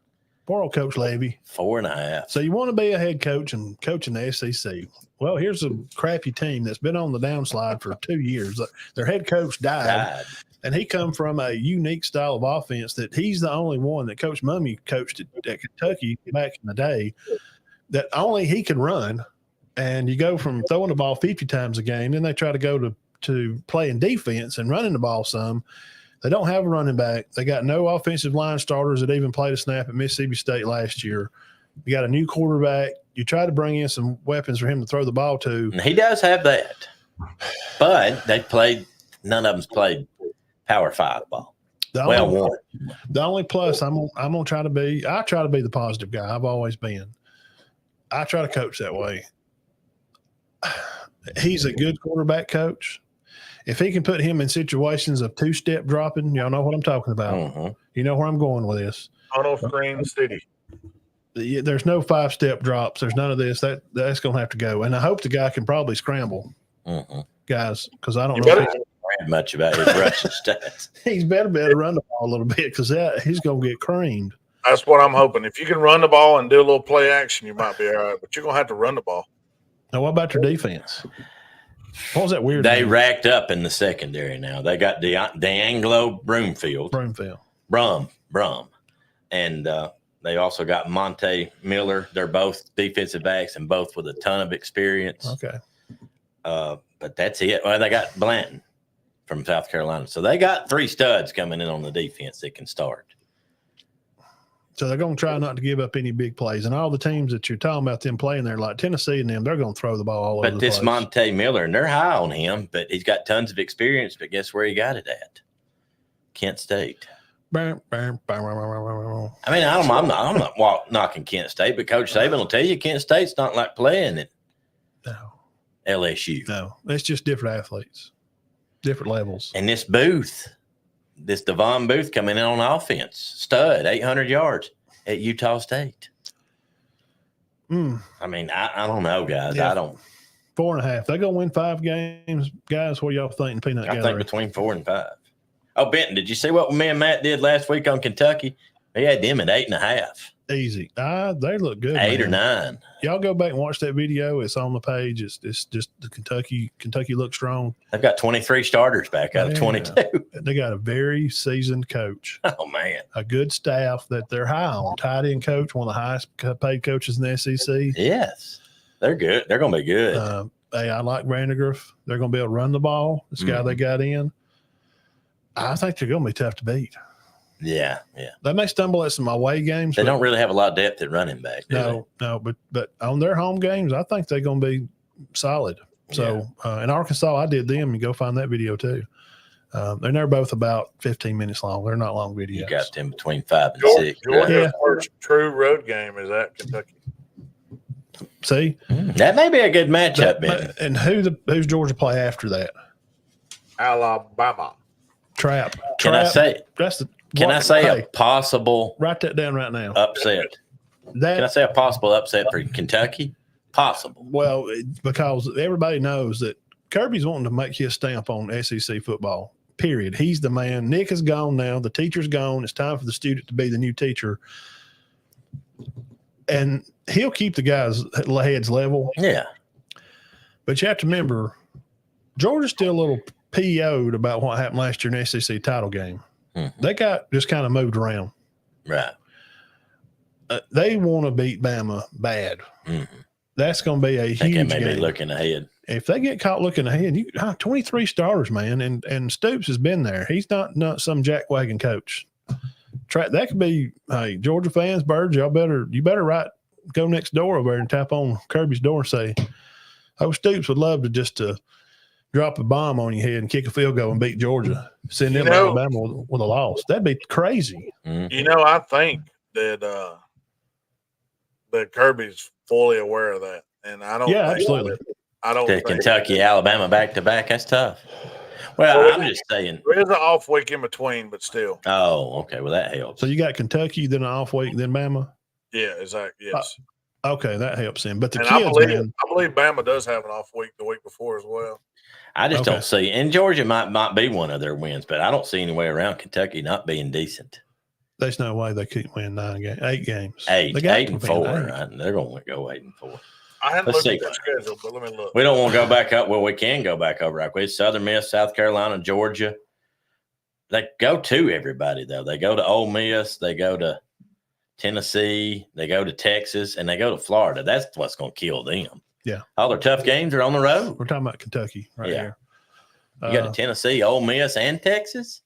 Poor old Coach Levy. 4.5. So you want to be a head coach and coach in the SEC. Well, here's a crappy team that's been on the downslide for 2 years. Their head coach died. And he come from a unique style of offense that he's the only one that Coach Mummy coached at Kentucky back in the day that only he could run. And you go from throwing the ball 50 times a game, then they try to go to playing defense and running the ball some. They don't have a running back. They got no offensive line starters that even played a snap at Mississippi State last year. You got a new quarterback. You try to bring in some weapons for him to throw the ball to. And he does have that. But none of them's played Power 5 ball. The only plus I'm gonna try to be. I try to be the positive guy. I've always been. I try to coach that way. He's a good quarterback coach. If he can put him in situations of 2-step dropping, y'all know what I'm talking about. Mm-hmm. You know where I'm going with this. Tunnel Screen City. There's no 5-step drops. There's none of this. That's going to have to go. And I hope the guy can probably scramble, guys, because I don't know. If read much about his rushing stats. He's better be able to run the ball a little bit because he's going to get creamed. That's what I'm hoping. If you can run the ball and do a little play action, you might be all right. But you're going to have to run the ball. Now, what about your defense? What was that weird? They racked up in the secondary now. They got DeAngelo Brum. And they also got Monte Miller. They're both defensive backs and both with a ton of experience. Okay. But that's it. Well, they got Blanton from South Carolina. So they got 3 studs coming in on the defense that can start. So they're going to try not to give up any big plays. And all the teams that you're talking about them playing there, like Tennessee and them, they're going to throw the ball all over the place. But this Monte Miller, and they're high on him, but he's got tons of experience. But guess where he got it at? Kent State. Bam, bam, bam, bam, bam, bam, bam. I mean, I'm not knocking Kent State, but Coach Saban will tell you Kent State's not like playing at No, LSU. no, it's just different athletes, different levels. And this Devon Booth coming in on offense, stud, 800 yards at Utah State. I mean, I don't know, guys. Yeah. I don't. 4.5. They're going to win 5 games. Guys, what y'all think in Peanut I Gallery? think between 4 and 5. Oh, Benton, did you see what me and Matt did last week on Kentucky? He had them at 8.5. Easy. They look good. 8 man. or 9. Y'all go back and watch that video. It's on the page. It's just the Kentucky looks strong. They've got 23 starters back out of 22. They got a very seasoned coach. Oh, man. A good staff that they're high on. Tight end coach, one of the highest paid coaches in the SEC. Yes. They're good. They're going to be good. Hey, I like Vandergriff. They're going to be able to run the ball. This guy they got in. I think they're going to be tough to beat. Yeah. They may stumble at some away games. They don't really have a lot of depth at running back. No, but on their home games, I think they're going to be solid. So in Arkansas, I did them. You go find that video too. They're both about 15 minutes long. They're not long videos. You got them between 5 and 6. Georgia's first true road game is at Kentucky. See, that may be a good matchup, Ben. And who's Georgia play after that? Alabama. Trap. Can I say? Can I say a possible? Write that down right now. Upset. Can I say a possible upset for Kentucky? Possible. Well, because everybody knows that Kirby's wanting to make his stamp on SEC football. Period. He's the man. Nick is gone now. The teacher's gone. It's time for the student to be the new teacher. And he'll keep the guys' heads level. Yeah. But you have to remember, Georgia's still a little PO'd about what happened last year in the SEC title game. They got just kind of moved around. Right. They want to beat Bama bad. That's going to be a huge game. They may be looking ahead. If they get caught looking ahead, 23 starters, man, and Stoops has been there. He's not some jackwagon coach. That could be, hey, Georgia fans, Birds, you better go next door over there and tap on Kirby's door and say, oh, Stoops would love to just drop a bomb on your head and kick a field goal and beat Georgia. Send them to Alabama with a loss. That'd be crazy. I think that Kirby's fully aware of that. And I don't think absolutely. I don't think Kentucky, Alabama back to back. That's tough. Well, I'm just saying. There is an off week in between, but still. Oh, okay. Well, that helps. So you got Kentucky, then an off week, then Bama? Yeah, exactly. Yes. Okay, that helps him. But the kids, I believe Bama does have an off week the week before as well. I just don't see, and Georgia might be one of their wins, but I don't see any way around Kentucky not being decent. There's no way they couldn't win 8 games. 8 and 4. Right? They're going to go 8 and 4. I hadn't looked at their schedule, but let me look. We don't want to go back up. Well, we can go back over right quick. Southern Miss, South Carolina, Georgia. They go to everybody, though. They go to Ole Miss. They go to Tennessee. They go to Texas. And they go to Florida. That's what's going to kill them. Yeah. All their tough games are on the road. We're talking about Kentucky here. You got to Tennessee, Ole Miss, and Texas.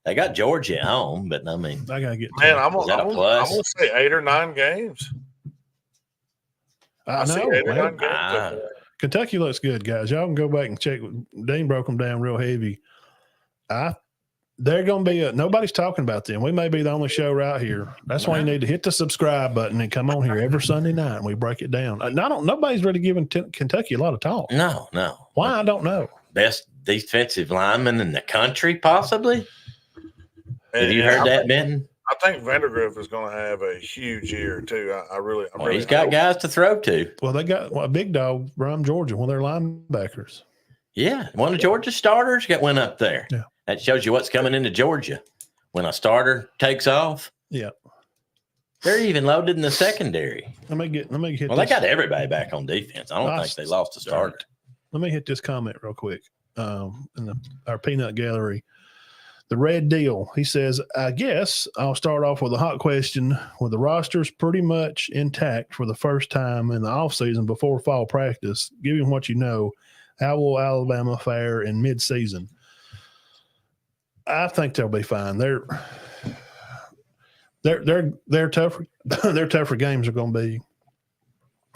They got Georgia at home, but I mean. I got to get – I'm going to say 8 or 9 games. I know. Kentucky looks good, guys. Y'all can go back and check. Dean broke them down real heavy. They're going to be nobody's talking about them. We may be the only show right here. That's why you need to hit the subscribe button and come on here every Sunday night and we break it down. Nobody's really giving Kentucky a lot of talk. No. Why? I don't know. Best defensive lineman in the country, possibly. Have you heard that, Benton? I think Vandergriff is going to have a huge year too. He's got guys to throw to. Well, they got a big dog from Georgia, one of their linebackers. Yeah, one of Georgia's starters went up there. Yeah, that shows you what's coming into Georgia when a starter takes off. Yeah, they're even loaded in the secondary. Let me hit. Well, they got everybody back on defense. I don't think they lost a starter. Let me hit this comment real quick. In our peanut gallery. The Red Deal, he says, I guess I'll start off with a hot question. With the rosters pretty much intact for the first time in the offseason before fall practice, given what you know, how will Alabama fare in midseason? I think they'll be fine. They're tougher. Their tougher games are going to be.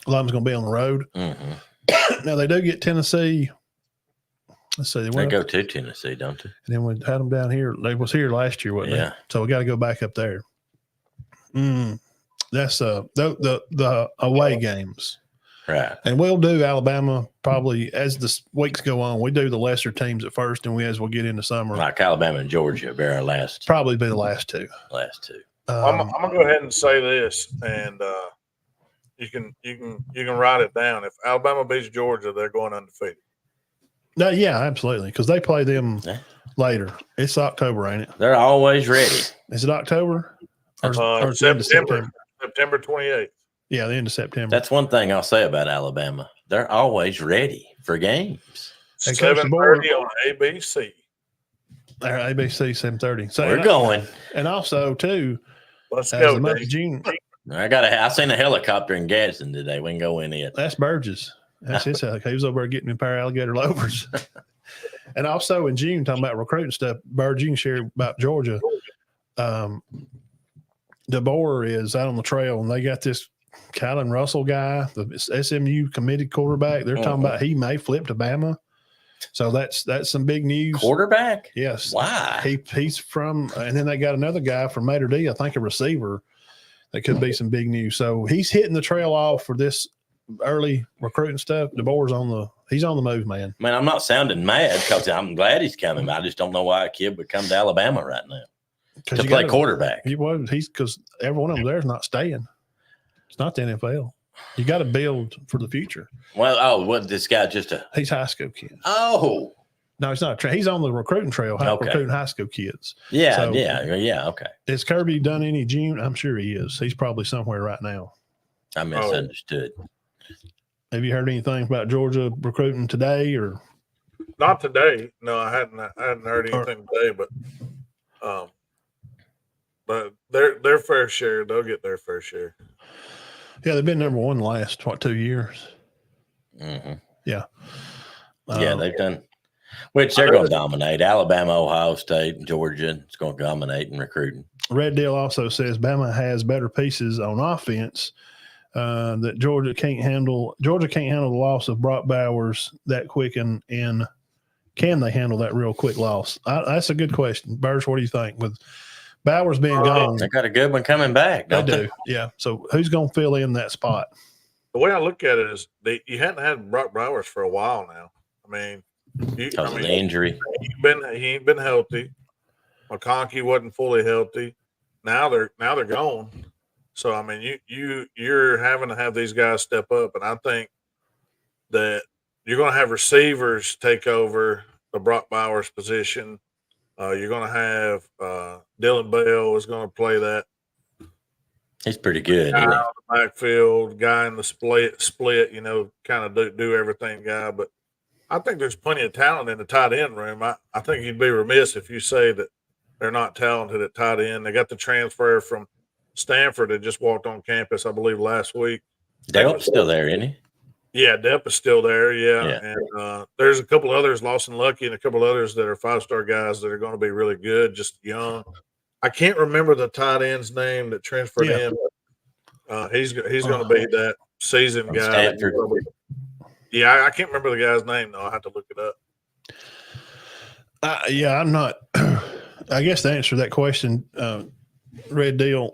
A lot of them's going to be on the road. Now they do get Tennessee let's see. They go to Tennessee, don't they? And then we had them down here. They was here last year, wasn't Yeah. they? So we got to go back up there. That's the away games. Right. And we'll do Alabama probably as the weeks go on. We do the lesser teams at first, and as we'll get into summer. Like Alabama and Georgia will be our last. Probably be the last two. I'm gonna go ahead and say this, and you can write it down. If Alabama beats Georgia, they're going undefeated. No, yeah, absolutely, because they play them later. It's October, ain't it? They're always ready. Is it October? Or September 28th. Yeah, the end of September. That's one thing I'll say about Alabama. They're always ready for games. 7:30 on ABC. ABC 7:30. So we're going. And also too, let's go. June. I seen a helicopter in Gadsden today. We can go in it. That's Burgess. That's his helicopter. He was over there getting a pair of alligator loafers. And also in June, talking about recruiting stuff, Burge, you can share about Georgia. DeBoer is out on the trail, and they got this Kylan Russell guy, the SMU committed quarterback. They're talking about he may flip to Bama. So that's some big news. Quarterback? Yes. Why? He's from, and then they got another guy from Mater D, I think a receiver. That could be some big news. So he's hitting the trail off for this early recruiting stuff. DeBoer's he's on the move, man. Man, I'm not sounding mad because I'm glad he's coming. I just don't know why a kid would come to Alabama right now to play quarterback. He's because every one of them there is not staying. It's not the NFL. You got to build for the future. Well, what this guy he's high school kid. Oh. No, he's not. He's on the recruiting trail, recruiting high school kids. Yeah, so, yeah. Okay. Has Kirby done any June? I'm sure he is. He's probably somewhere right now. I misunderstood. Have you heard anything about Georgia recruiting today or? Not today. No, I hadn't heard anything today, but their fair share, they'll get their fair share. Yeah, they've been number one the last 2 years. Mm-hmm. Yeah. Yeah, they've done. Which they're going to dominate. Alabama, Ohio State, and Georgia. It's going to dominate in recruiting. Red Deal also says Bama has better pieces on offense that Georgia can't handle. Georgia can't handle the loss of Brock Bowers that quick, and can they handle that real quick loss? That's a good question. Burge, what do you think? With Bowers being gone, they got a good one coming back. They do. Yeah. So who's going to fill in that spot? The way I look at it is you hadn't had Brock Bowers for a while now. I mean, because of the injury. He ain't been healthy. McConkey wasn't fully healthy. Now they're gone. So I mean, you're having to have these guys step up, and I think that you're going to have receivers take over the Brock Bowers position. You're going to have Dylan Bell is going to play that. He's pretty good. Guy on the backfield, guy in the split. Kind of do everything guy, but. I think there's plenty of talent in the tight end room. I think you'd be remiss if you say that they're not talented at tight end. They got the transfer from Stanford that just walked on campus, I believe, last week. Delp's still there, isn't he? Yeah, Delp is still there, yeah. And there's a couple others, Lawson Lucky, and a couple others that are five-star guys that are going to be really good, just young. I can't remember the tight end's name that transferred in. He's going to be that seasoned guy. Stanford. Yeah, I can't remember the guy's name, though. I'll have to look it up. I'm not – I guess to answer that question, Red Deal,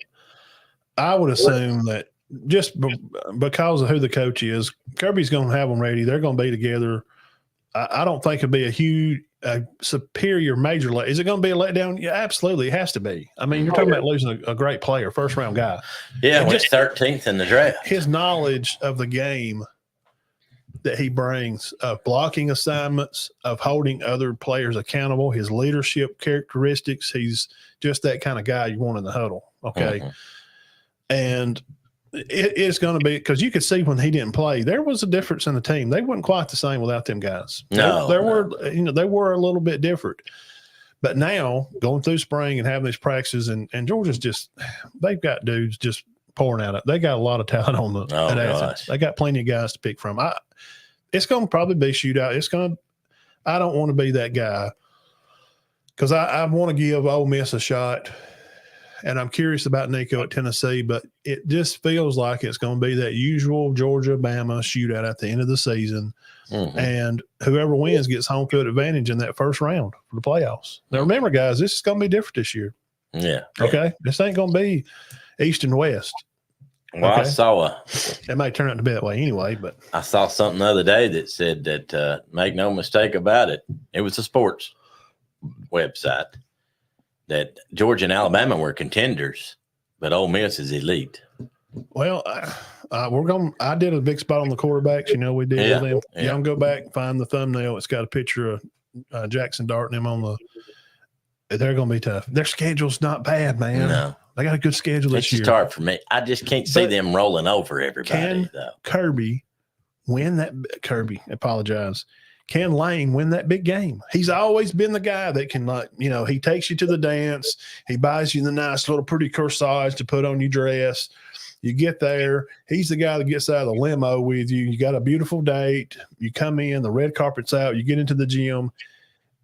I would assume that just because of who the coach is, Kirby's going to have them ready. They're going to be together. I don't think it'd be a superior major – is it going to be a letdown? Yeah, absolutely. It has to be. I mean, you're talking about losing a great player, first-round guy. Yeah, went 13th in the draft. His knowledge of the game – that he brings of blocking assignments, of holding other players accountable, his leadership characteristics. He's just that kind of guy you want in the huddle. Okay. Mm-hmm. And it's going to be, because you could see when he didn't play, there was a difference in the team. They weren't quite the same without them guys. They were a little bit different. But now going through spring and having these practices, and Georgia's they've got dudes just pouring out. They got a lot of talent on the at Athens. They got plenty of guys to pick from. It's going to probably be shootout. I don't want to be that guy because I want to give Ole Miss a shot. and I'm curious about Nico at Tennessee, but it just feels like it's going to be that usual Georgia-Bama shootout at the end of the season, and whoever wins gets home field advantage in that first round for the playoffs. Now, remember, guys, this is going to be different this year. Yeah. Okay? This ain't going to be East and West. Well, Okay. I saw it might turn out to be that way anyway, but I saw something the other day that said that make no mistake about it. It was a sports website that Georgia and Alabama were contenders, but Ole Miss is elite. Well, I did a big spot on the quarterbacks. We did with them. Yeah. Y'all can go back and find the thumbnail. It's got a picture of Jackson Dart and them on the. They're going to be tough. Their schedule's not bad, man. No. They got a good schedule this year. It's hard for me. I just can't see them rolling over everybody, though. Kirby win that? Kirby, apologize. Can Lane win that big game? He's always been the guy that can, he takes you to the dance. He buys you the nice little pretty corsage to put on your dress. You get there. He's the guy that gets out of the limo with you. You got a beautiful date. You come in, the red carpet's out. You get into the gym,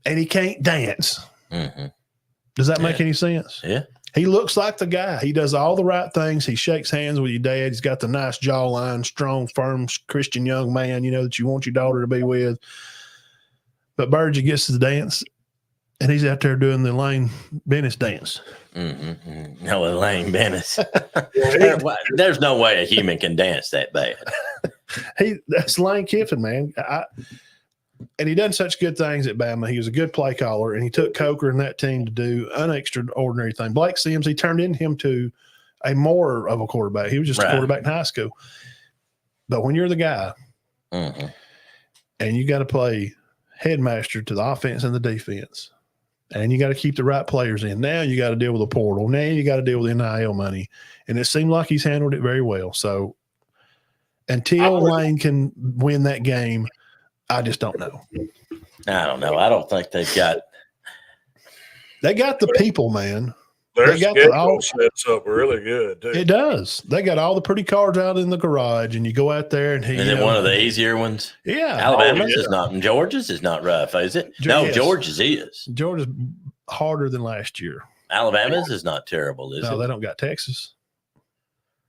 and he can't dance. Mm-hmm. Does that make any sense? Yeah. He looks like the guy. He does all the right things. He shakes hands with your dad. He's got the nice jawline, strong, firm, Christian young man, that you want your daughter to be with. But Burgess gets to the dance, and he's out there doing the Lane Bennis dance. No, Lane Bennis. There's no way a human can dance that bad. That's Lane Kiffin, man. And he done such good things at Bama. He was a good play caller, and he took Coker and that team to do an extraordinary thing. Blake Sims, he turned him to a more of a quarterback. He was just a quarterback in high school. But when you're the guy, and you got to play headmaster to the offense and the defense, and you got to keep the right players in. Now you got to deal with the portal. Now you got to deal with NIL money. And it seemed like he's handled it very well. So until Lane can win that game, I just don't know. I don't know. I don't think they've got. They got the people, man. Their schedule sets up really good, too. It does. They got all the pretty cars out in the garage, and you go out there and Is it one of the easier ones? Yeah. Alabama's is not, and Georgia's is not rough, is it? No, Georgia's is. Georgia's harder than last year. Alabama's is not terrible, is it? No, they don't got Texas.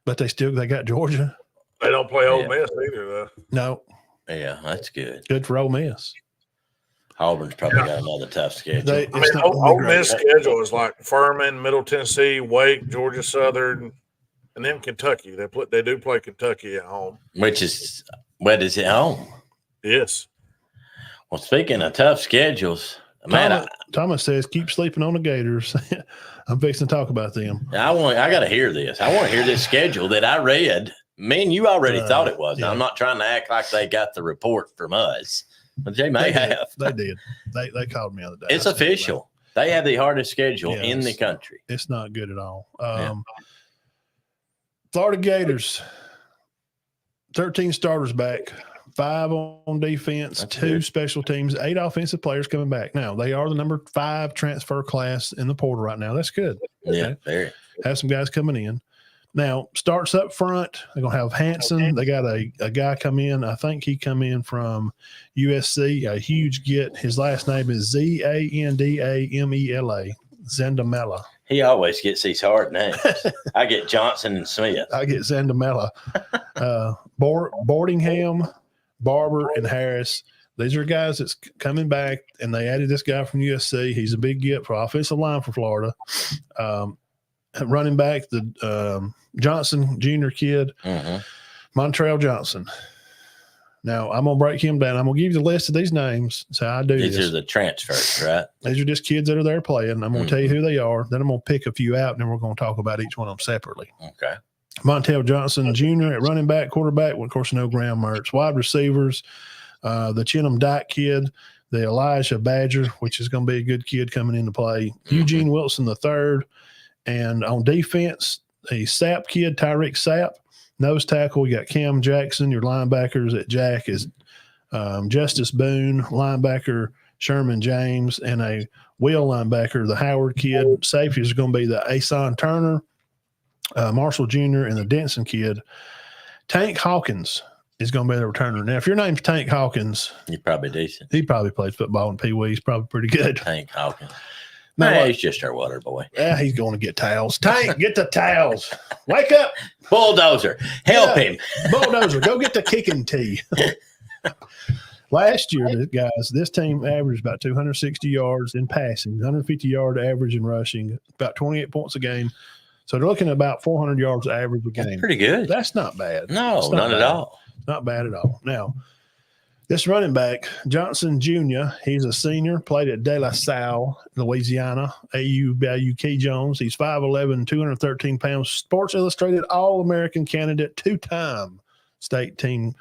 But they got Georgia. They don't play Ole Miss either, though. No. Yeah, that's good. Good for Ole Miss. Auburn's probably got another tough schedule. Ole Miss schedule is like Furman, Middle Tennessee, Wake, Georgia Southern, and then Kentucky. They do play Kentucky at home. Which is what is it home? Yes. Well, speaking of tough schedules, Thomas says keep sleeping on the Gators. I'm fixing to talk about them. I got to hear this. I want to hear this schedule that I read. Me and you already thought it was. Yeah. I'm not trying to act like they got the report from us, but they may have. They did. They called me the other day. It's official. They have the hardest schedule in the country. It's not good at all. Florida Gators, 13 starters back, 5 on defense, that's 2 special teams, 8 offensive players coming back. Now, they are the number 5 transfer class in the portal right now. That's good. Yeah, very. Have some guys coming in. Now, starts up front. They're going to have Hanson. They got a guy come in. I think he come in from USC, a huge get. His last name is Zandamela. Zandamela. He always gets these hard names. I get Johnson and Smith. I get Zandamela. Boardingham, Barber, and Harris. These are guys that's coming back, and they added this guy from USC. He's a big get for offensive line for Florida. Running back, the Johnson Jr. kid, Montrell Johnson. Now, I'm going to break him down. I'm going to give you the list of these names. That's how I do this. These are the transfers, right? These are just kids that are there playing. I'm going to tell you who they are. Then I'm going to pick a few out, and then we're going to talk about each one of them separately. Okay. Montel Johnson Jr. at running back, quarterback, well, of course, no Graham Mertz. Wide receivers, the Chinham Dyke kid, the Elijah Badger, which is going to be a good kid coming into play, Eugene Wilson III. And on defense, a Sapp kid, Tyreek Sapp. Nose tackle, you got Cam Jackson. Your linebackers at Jack is Justice Boone, linebacker Sherman James, and a wheel linebacker, the Howard kid. Safeties are going to be the Asan Turner, Marshall Jr., and the Denson kid. Tank Hawkins is going to be the returner. Now, if your name's Tank Hawkins, you're probably decent. He probably plays football in Pee Wee. He's probably pretty good. Tank Hawkins. No, he's just our water boy. Yeah, he's going to get towels. Tank, get the towels. Wake up. Bulldozer, help him. Bulldozer, go get the kicking tee. Last year, this team averaged about 260 yards in passing, 150-yard average in rushing, about 28 points a game. So they're looking at about 400 yards average a game. That's pretty good. That's not bad. No, none at all. Not bad at all. Now, this running back, Johnson Jr., he's a senior, played at De La Salle, Louisiana, AU Key Jones. He's 5'11", 213 pounds, Sports Illustrated All-American candidate, two-time state team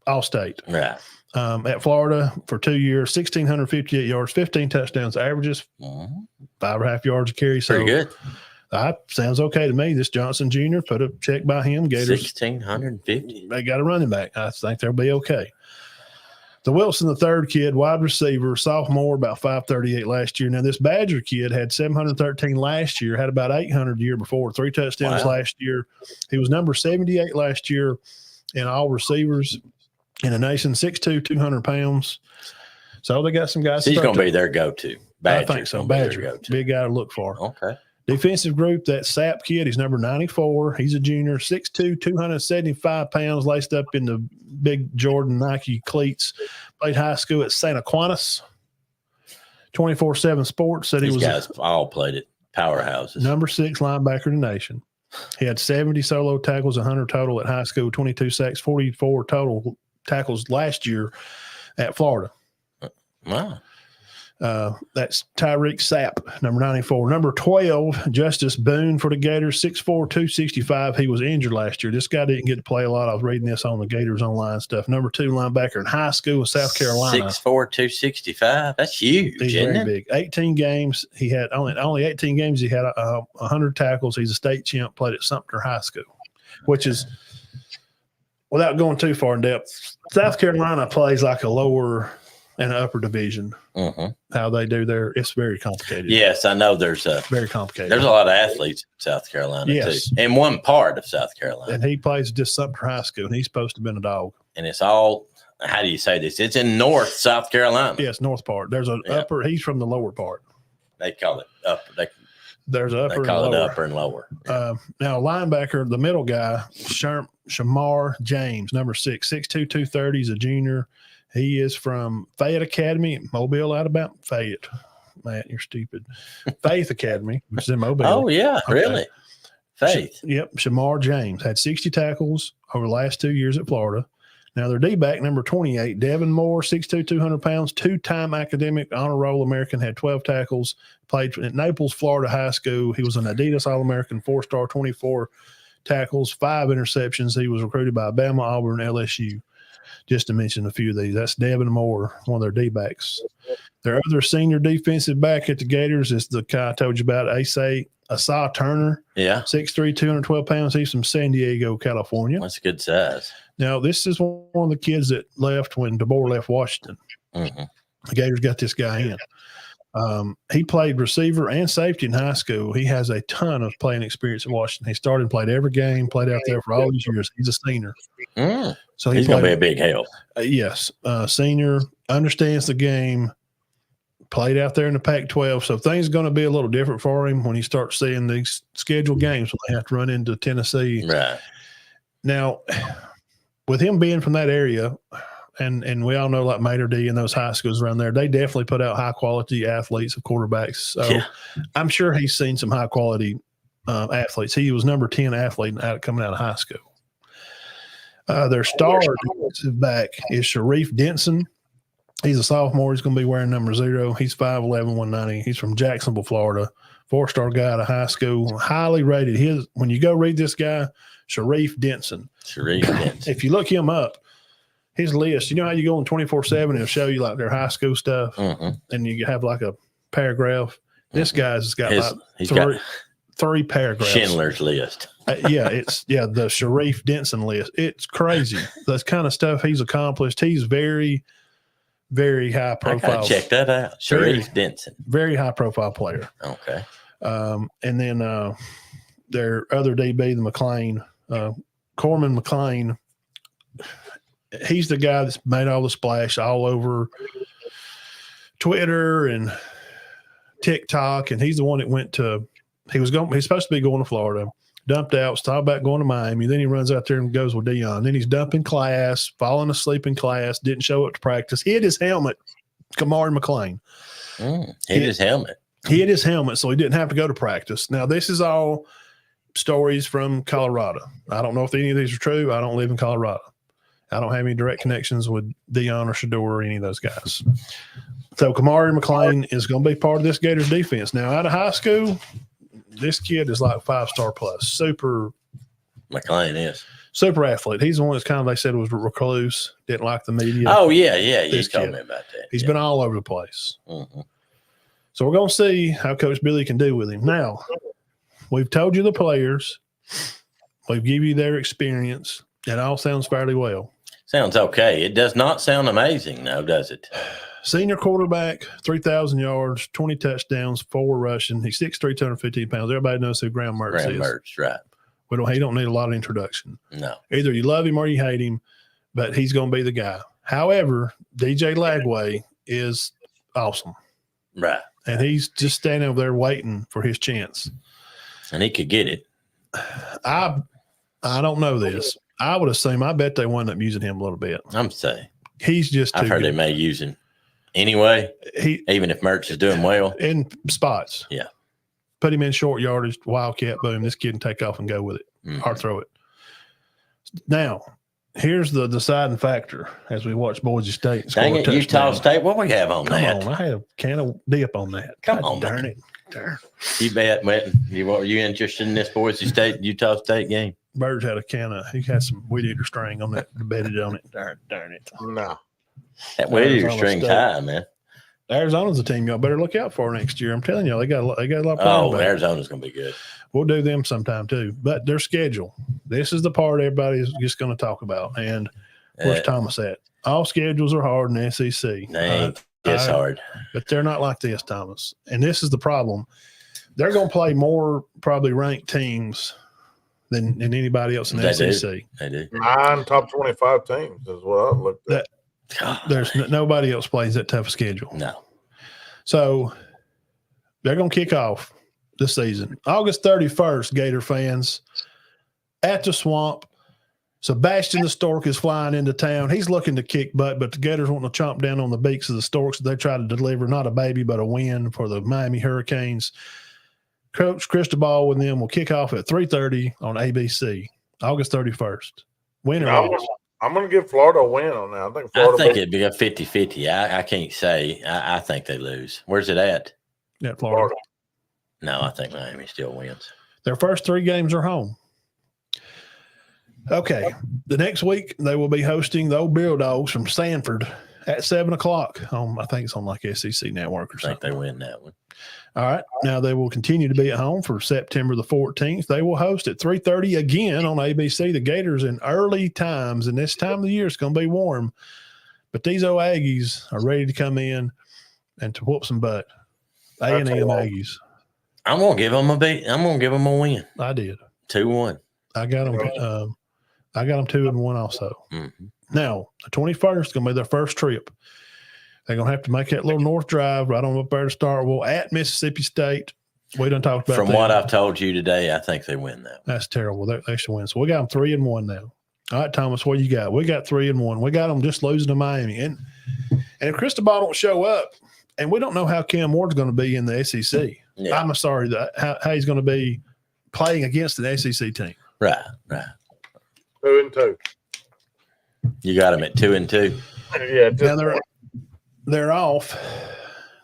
All-State. Right. At Florida for 2 years, 1,658 yards, 15 touchdowns, averages 5.5 yards a carry. So pretty good. Sounds okay to me. This Johnson Jr., put a check by him. Gators 1,650. They got a running back. I think they'll be okay. The Wilson, the third kid, wide receiver, sophomore, about 538 last year. Now, this Badger kid had 713 last year, had about 800 the year before, 3 touchdowns last year. He was number 78 last year in all receivers in the nation, 6'2", 200 pounds. So they got some guys. He's going to be their go-to. Badger, I think so. Badger, big guy to look for. Okay. Defensive group, that Sapp kid, he's number 94. He's a junior, 6'2", 275 pounds, laced up in the big Jordan Nike cleats. Played high school at St. Aquinas. 24/7 Sports said he was. These guys all played at powerhouses. Number 6 linebacker in the nation. He had 70 solo tackles, 100 total at high school, 22 sacks, 44 total tackles last year at Florida. Wow. That's Tyreek Sapp, number 94. Number 12, Justice Boone for the Gators, 6'4", 265. He was injured last year. This guy didn't get to play a lot. I was reading this on the Gators Online stuff. Number 2 linebacker in high school in South Carolina. 6'4", 265. That's huge. He's very big. 18 games. He had only 18 games. He had 100 tackles. He's a state champ, played at Sumter High School, which is, without going too far in depth, South Carolina plays like a lower and upper division. How they do there, it's very complicated. Yes, I know there's very complicated. There's a lot of athletes in South Carolina too, in one part of South Carolina. And he plays just Sumter High School, and he's supposed to have been a dog. And it's all, how do you say this? It's in North South Carolina. Yes, north part. There's an upper. He's from the lower part. They call it upper. There's upper. They call and it lower. upper and lower. Now, linebacker, the middle guy, Shamar James, number 6, 6'2", 230. He's a junior. He is from Fayette Academy, Mobile, Alabama. Fayette. Matt, you're stupid. Faith Academy, which is in Mobile. Oh, yeah, really? Faith. Yep. Shamar James had 60 tackles over the last 2 years at Florida. Now, their D-back, number 28, Devin Moore, 6'2", 200 pounds, 2-time academic honor roll American, had 12 tackles, played at Naples, Florida High School. He was an Adidas All-American, 4-star, 24 tackles, 5 interceptions. He was recruited by Bama, Auburn, LSU. Just to mention a few of these. That's Devin Moore, one of their D-backs. Their other senior defensive back at the Gators is the guy I told you about, Asa Turner. Yeah. 6'3", 212 pounds. He's from San Diego, California. That's a good size. Now, this is one of the kids that left when DeBoer left Washington. The Gators got this guy in. He played receiver and safety in high school. He has a ton of playing experience at Washington. He started and played every game, played out there for all these years. He's a senior. So he's going to be a big help. Yes. Senior, understands the game, played out there in the Pac-12. So things are going to be a little different for him when he starts seeing these scheduled games when they have to run into Tennessee. Right. Now, with him being from that area, and we all know like Mater D and those high schools around there, they definitely put out high-quality athletes of quarterbacks. So I'm sure he's seen some high-quality athletes. He was number 10 athlete coming out of high school. Their star defensive back is Sharif Denson. He's a sophomore. He's going to be wearing number 0. He's 5'11", 190. He's from Jacksonville, Florida. 4-star guy out of high school. Highly rated. When you go read this guy, Sharif Denson. If you look him up, his list, you know how you go on 24/7, it'll show you like their high school stuff, and you have like a paragraph. This guy's got like three paragraphs. Schindler's List. It's the Sharif Denson list. It's crazy. The kind of stuff he's accomplished. He's very, very high profile. Check that out. Sharif Denson. Very high profile player. Okay. And then their other DB, the McLean, Corman McLean. He's the guy that's made all the splash all over Twitter and TikTok, and he's the one that went to. He's supposed to be going to Florida. Dumped out. Was talking about going to Miami. Then he runs out there and goes with Deion. Then he's dumping class, falling asleep in class. Didn't show up to practice. Hit his helmet. Kamari McLean. Hit his helmet. He hit his helmet, so he didn't have to go to practice. Now, this is all stories from Colorado. I don't know if any of these are true. I don't live in Colorado. I don't have any direct connections with Deion or Shador or any of those guys. So Kamari McLean is going to be part of this Gators defense. Now, out of high school, this kid is like 5-star plus. Super. McLean is. Super athlete. He's the one that's kind of, they said, was recluse, didn't like the media. Oh, yeah. You told me about that. He's been all over the place. Mm-hmm. So we're going to see how Coach Billy can do with him. Now, we've told you the players. We've given you their experience. It all sounds fairly well. Sounds okay. It does not sound amazing, though, does it? Senior quarterback, 3,000 yards, 20 touchdowns, 4 rushing. He's 6'3", 215 pounds. Everybody knows who Graham Mertz is. Graham Mertz, right. He don't need a lot of introduction. No. Either you love him or you hate him, but he's going to be the guy. However, DJ Lagway is awesome. Right. And he's just standing over there waiting for his chance. And he could get it. I don't know this. I would assume, I bet they wound up using him a little bit. I'm saying. He's just too I've heard good. they may use him anyway, even if Mertz is doing well. In spots. Yeah. Put him in short yardage, wildcat, boom, this kid can take off and go with it or throw it. Now, here's the deciding factor as we watch Boise State. Dang it, Utah State. What we have on that? Come on, I had a can of dip on that. Come God on, darn man. it. Darn. You bet. Were you interested in this Boise State Utah State game? Birds had a can of, he had some weed eater string on that, bedded on it. Darn it. No. That weed eater Arizona string's State. high, man. Arizona's a team y'all better look out for next year. I'm telling you, they got a lot of Oh, players. Arizona's going to be good. We'll do them sometime too. But their schedule, this is the part everybody's just going to talk about. And where's Thomas at? All schedules are hard in the SEC. It's hard. But they're not like this, Thomas. And this is the problem. They're going to play more probably ranked teams than anybody else in the SEC. They do. 9 top 25 teams is what I looked at. There's nobody else plays that tough a schedule. No. So they're going to kick off the season. August 31st, Gator fans, at the Swamp. Sebastian the Stork is flying into town. He's looking to kick butt, but the Gators want to chomp down on the beaks of the Storks. They try to deliver not a baby, but a win for the Miami Hurricanes. Coach Cristobal with them will kick off at 3:30 on ABC, August 31st. Win or lose? I'm going to give Florida a win on that. I think it'd be a 50-50. I can't say. I think they lose. Where's it at? Yeah, Florida. No, I think Miami still wins. Their first 3 games are home. Okay. The next week, they will be hosting the old Bulldogs from Stanford at 7 o'clock. I think it's on like SEC Network or something. I think they win that one. All right. Now they will continue to be at home for September the 14th. They will host at 3:30 again on ABC. The Gators in early times, and this time of the year it's going to be warm. But these old Aggies are ready to come in and to whoop some butt. A&M Aggies. I'm going to give them a win. I did. 2-1. I got them. I got them 2-1 also. Mm-hmm. Now the 21st is going to be their first trip. They're going to have to make that little north drive right on up there to Starkville at Mississippi State. We done talked about From that. what I've told you today, I think they win that. That's terrible. They should win. So we got them 3-1 now. All right, Thomas, what you got? We got 3-1. We got them just losing to Miami. And if Cristobal don't show up, and we don't know how Cam Ward's going to be in the SEC. Yeah. I'm sorry, how he's going to be playing against an SEC team. Right. 2-2. You got them at 2-2. Yeah, Now they're off.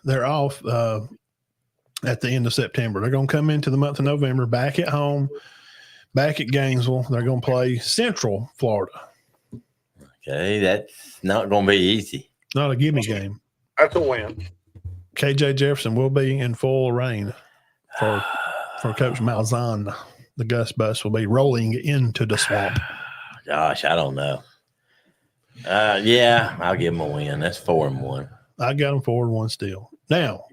They're off at the end of September. They're going to come into the month of November back at home, back at Gainesville. They're going to play Central Florida. Okay, that's not going to be easy. Not a gimme game. That's a win. KJ Jefferson will be in full reign for Coach Malzahn. The Gus bus will be rolling into the Swamp. Gosh, I don't know. Yeah, I'll give them a win. That's 4-1. I got them 4-1 still. Now,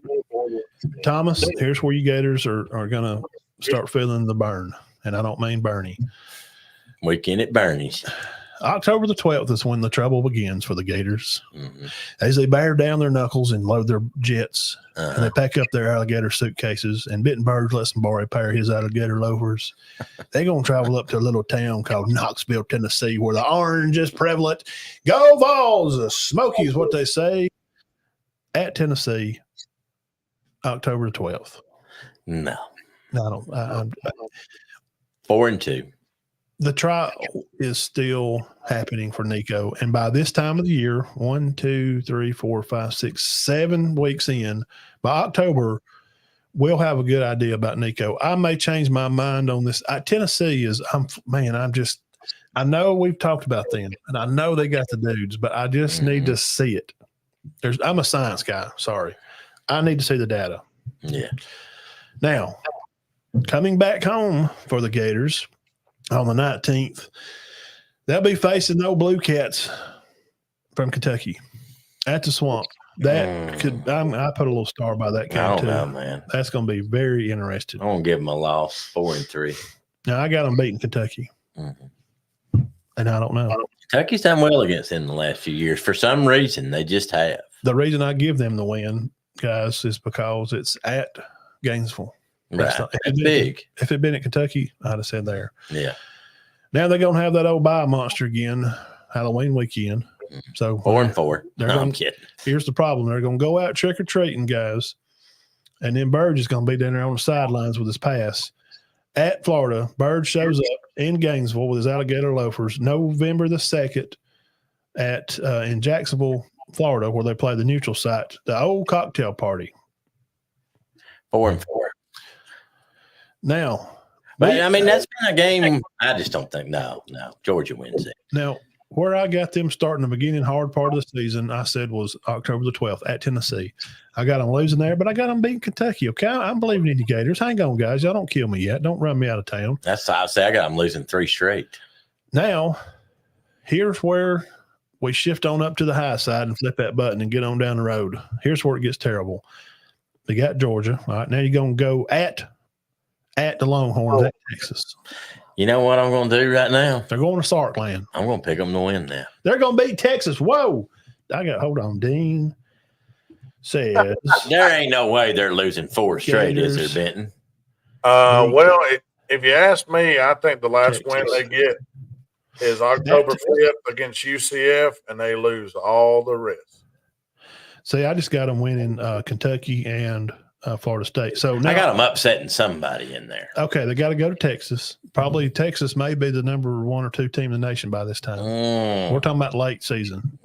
Thomas, here's where you Gators are going to start feeling the burn. And I don't mean Bernie. Weekend at Bernie's. October the 12th is when the trouble begins for the Gators. Mm-hmm. As they bear down their knuckles and load their jets, Uh-huh. and they pack up their alligator suitcases, and Bittenberg lets them borrow a pair of his alligator loafers. They're going to travel up to a little town called Knoxville, Tennessee, where the orange is prevalent. Go Vols! The Smoky is what they say. At Tennessee, October the 12th. No. No, I don't. 4-2. The trial is still happening for Nico. And by this time of the year, 1, 2, 3, 4, 5, 6, 7 weeks in, by October, we'll have a good idea about Nico. I may change my mind on this. Tennessee is, I know we've talked about them, and I know they got the dudes, but I just need to see it. I'm a science guy. Sorry. I need to see the data. Yeah. Now, coming back home for the Gators on the 19th, they'll be facing the old Blue Cats from Kentucky at the Swamp. That could, I put a little star by that game I don't too. know, man. That's going to be very interesting. I won't give them a loss. 4-3. Now, I got them beating Kentucky. Mm-hmm. And I don't know. Kentucky's done well against them in the last few years. For some reason, they just have. The reason I give them the win, guys, is because it's at Gainesville. Right. It's big. If it had been at Kentucky, I'd have said there. Yeah. Now they're going to have that old bye monster again, Halloween weekend. So 4-4. No, I'm kidding. Here's the problem. They're going to go out trick-or-treating, guys. And then Burge is going to be down there on the sidelines with his pass. At Florida, Burge shows up in Gainesville with his alligator loafers November the 2nd in Jacksonville, Florida, where they play the neutral site, the old cocktail party. 4-4. Now, but I mean, that's been a game. I just don't think. No. Georgia wins it. Now, where I got them starting the beginning hard part of the season, I said was October the 12th at Tennessee. I got them losing there, but I got them beating Kentucky. Okay, I'm believing in you, Gators. Hang on, guys. Y'all don't kill me yet. Don't run me out of town. That's how I say I got them losing 3 straight. Now, here's where we shift on up to the high side and flip that button and get on down the road. Here's where it gets terrible. They got Georgia. All right, now you're going to go at the Longhorns at Texas. You know what I'm going to do right now? They're going to Sark land. I'm going to pick them to win now. They're going to beat Texas. Whoa. Hold on. Dean says. There ain't no way they're losing 4 straight, Gators. is there, Benton? Well, if you ask me, I think the last win they get is October 5th against UCF, and they lose all the rest. See, I just got them winning Kentucky and Florida State. So now, I got them upsetting somebody in there. Okay, they got to go to Texas. Probably Texas may be the number 1 or 2 team in the nation by this time. We're talking about late season.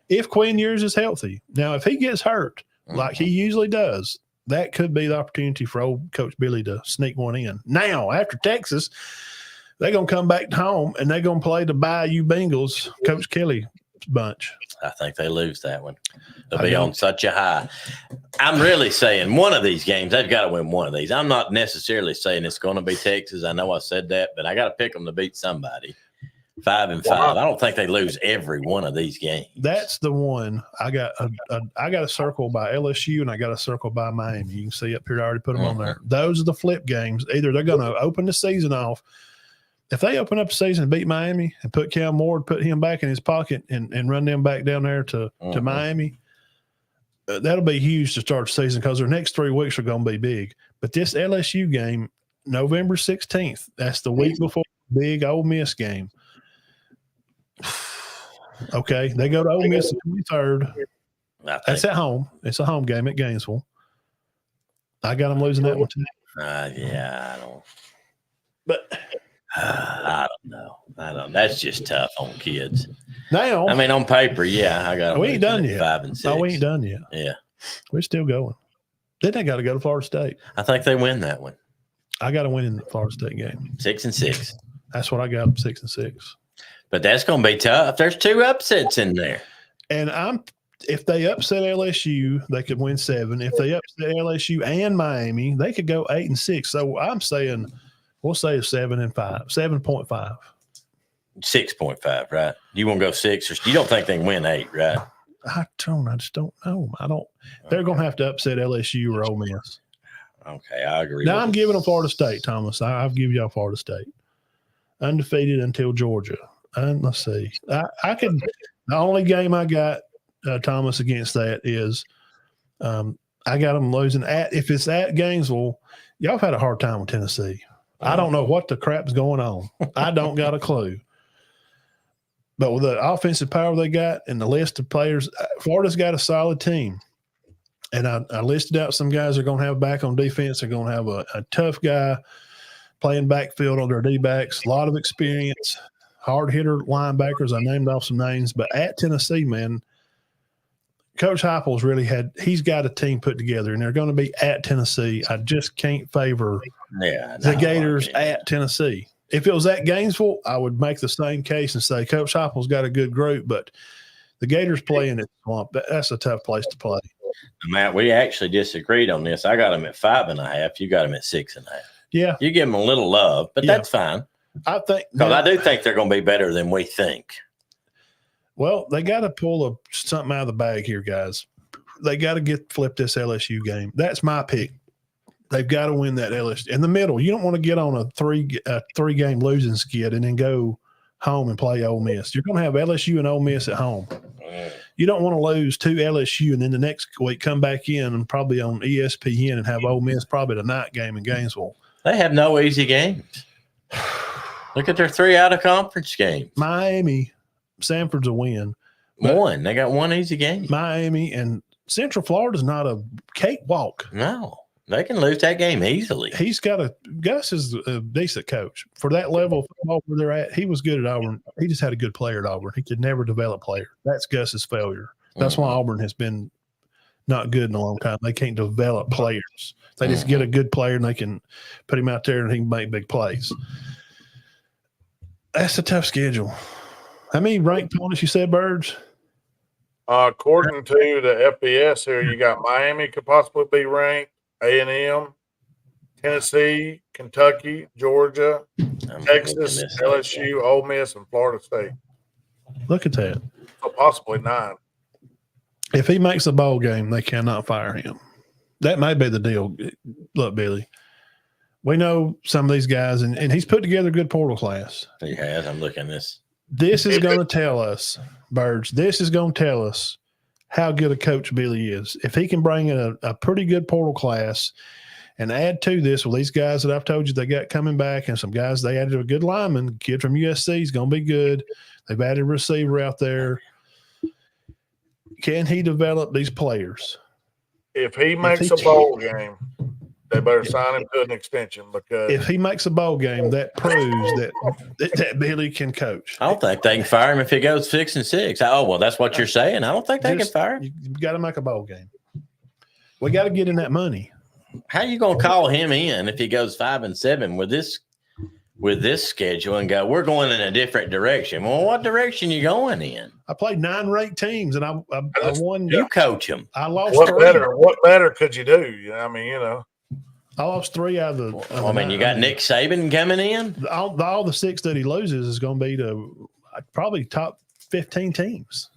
If Quinn Ewers is healthy. Now, if he gets hurt, like he usually does, that could be the opportunity for old Coach Billy to sneak one in. Now, after Texas, they're going to come back home, and they're going to play the Bayou Bengals, Coach Kelly bunch. I think they lose that one. They'll be on such a high. I'm really saying one of these games, they've got to win one of these. I'm not necessarily saying it's going to be Texas. I know I said that, but I got to pick them to beat somebody. 5-5. I don't think they lose every one of these games. That's the one. I got a circle by LSU, and I got a circle by Miami. You can see up here, I already put them on there. Those are the flip games. Either they're going to open the season off. If they open up the season and beat Miami and put Cal Moore, put him back in his pocket and run them back down there to Miami, that'll be huge to start the season because their next 3 weeks are going to be big. But this LSU game, November 16th, that's the week before the big Ole Miss game. Okay, they go to Ole Miss the 23rd. That's at home. It's a home game at Gainesville. I got them losing that one too. Yeah, I don't. But I don't know. That's just tough on kids. Now, I mean, on paper, yeah, I got them. We ain't done yet. 5 and 6. No, we ain't done yet. Yeah, we're still going. Then they got to go to Florida State. I think they win that one. I got to win in the Florida State game. 6 and 6. That's what I got. 6 and 6. But that's going to be tough. There's 2 upsets in there. And if they upset LSU, they could win 7. If they upset LSU and Miami, they could go 8 and 6. So I'm saying we'll say 7 and 5, 7.5. 6.5, right? You want to go 6 or you don't think they can win 8, right? I just don't know. They're going to have to upset LSU or Ole Miss. Okay, I agree. Now I'm giving them Florida State, Thomas. I'll give y'all Florida State. Undefeated until Georgia. let's see. I could. The only game I got Thomas against that is I got them losing if it's at Gainesville. Y'all have had a hard time with Tennessee. I don't know what the crap's going on. I don't got a clue. But with the offensive power they got and the list of players, Florida's got a solid team. And I listed out some guys they're going to have back on defense. They're going to have a tough guy playing backfield on their D-backs, a lot of experience, hard hitter linebackers. I named off some names. But at Tennessee, man, Coach Heupel's really he's got a team put together, and they're going to be at Tennessee. I just can't favor the Gators at Tennessee. If it was at Gainesville, I would make the same case and say Coach Heupel's got a good group, but the Gators playing at Swamp, that's a tough place to play. Matt, we actually disagreed on this. I got them at 5.5. You got them at 6.5. Yeah. You give them a little love, but that's fine. I think because I do think they're going to be better than we think. Well, they got to pull something out of the bag here, guys. They got to flip this LSU game. That's my pick. They've got to win that LSU in the middle. You don't want to get on a three-game losing skid and then go home and play Ole Miss. You're going to have LSU and Ole Miss at home. You don't want to lose to LSU and then the next week come back in and probably on ESPN and have Ole Miss probably the night game in Gainesville. They have no easy games. Look at their 3 out-of-conference games. Miami, Sanford's a win. One. They got one easy game. Miami and Central Florida's not a cakewalk. No. They can lose that game easily. Gus is a decent coach. For that level of football where they're at, he was good at Auburn. He just had a good player at Auburn. He could never develop player. That's Gus's failure. That's why Auburn has been not good in a long time. They can't develop players. They just get a good player and they can put him out there and he can make big plays. That's a tough schedule. How many ranked opponents you said, Birds? According to the FBS here, you got Miami could possibly be ranked, A&M, Tennessee, Kentucky, Georgia, Texas, LSU, Ole Miss, and Florida State. Look at that. So possibly 9. If he makes a bowl game, they cannot fire him. That may be the deal. Look, Billy, we know some of these guys, and he's put together a good portal class. He has. I'm looking at this. This is going to tell us, Birds, this is going to tell us how good a coach Billy is. If he can bring in a pretty good portal class and add to this with these guys that I've told you they got coming back and some guys they added a good lineman, kid from USC is going to be good. They've added a receiver out there. Can he develop these players? If he makes a bowl game, they better sign him to an extension because if he makes a bowl game, that proves that Billy can coach. I don't think they can fire him if he goes 6-6. Oh, well, that's what you're saying. I don't think they can fire him. You got to make a bowl game. We got to get in that money. How you going to call him in if he goes 5-7 with this schedule and go, we're going in a different direction? Well, what direction you going in? I played 9 ranked teams and I won. You coach them. I lost. What better could you do? I mean, I lost 3 out of the. You got Nick Saban coming in. All the 6 that he loses is going to be to probably top 15 teams.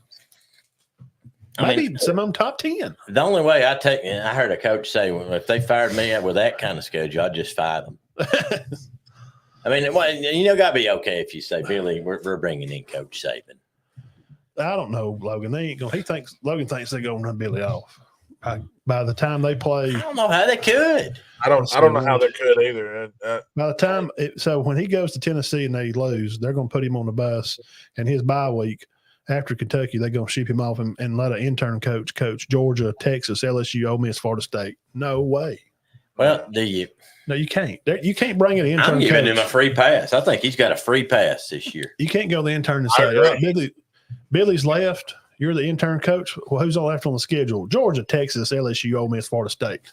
Maybe some of them top 10. The only way I heard a coach say, well, if they fired me with that kind of schedule, I'd just fire them. I mean, got to be okay if you say, Billy, we're bringing in Coach Saban. I don't know, Logan. They ain't going. Logan thinks they're going to run Billy off. By the time they play, I don't know how they could. I don't know how they could either. By the time, so when he goes to Tennessee and they lose, they're going to put him on the bus, and his bye week after Kentucky, they're going to ship him off and let an intern coach Georgia, Texas, LSU, Ole Miss, Florida State. No way. Well, do you? No, you can't. You can't bring an intern. I'm giving him a free pass. I think he's got a free pass this year. You can't go the intern and say, right, Billy's left. You're the intern coach. Well, who's all left on the schedule? Georgia, Texas, LSU, Ole Miss, Florida State.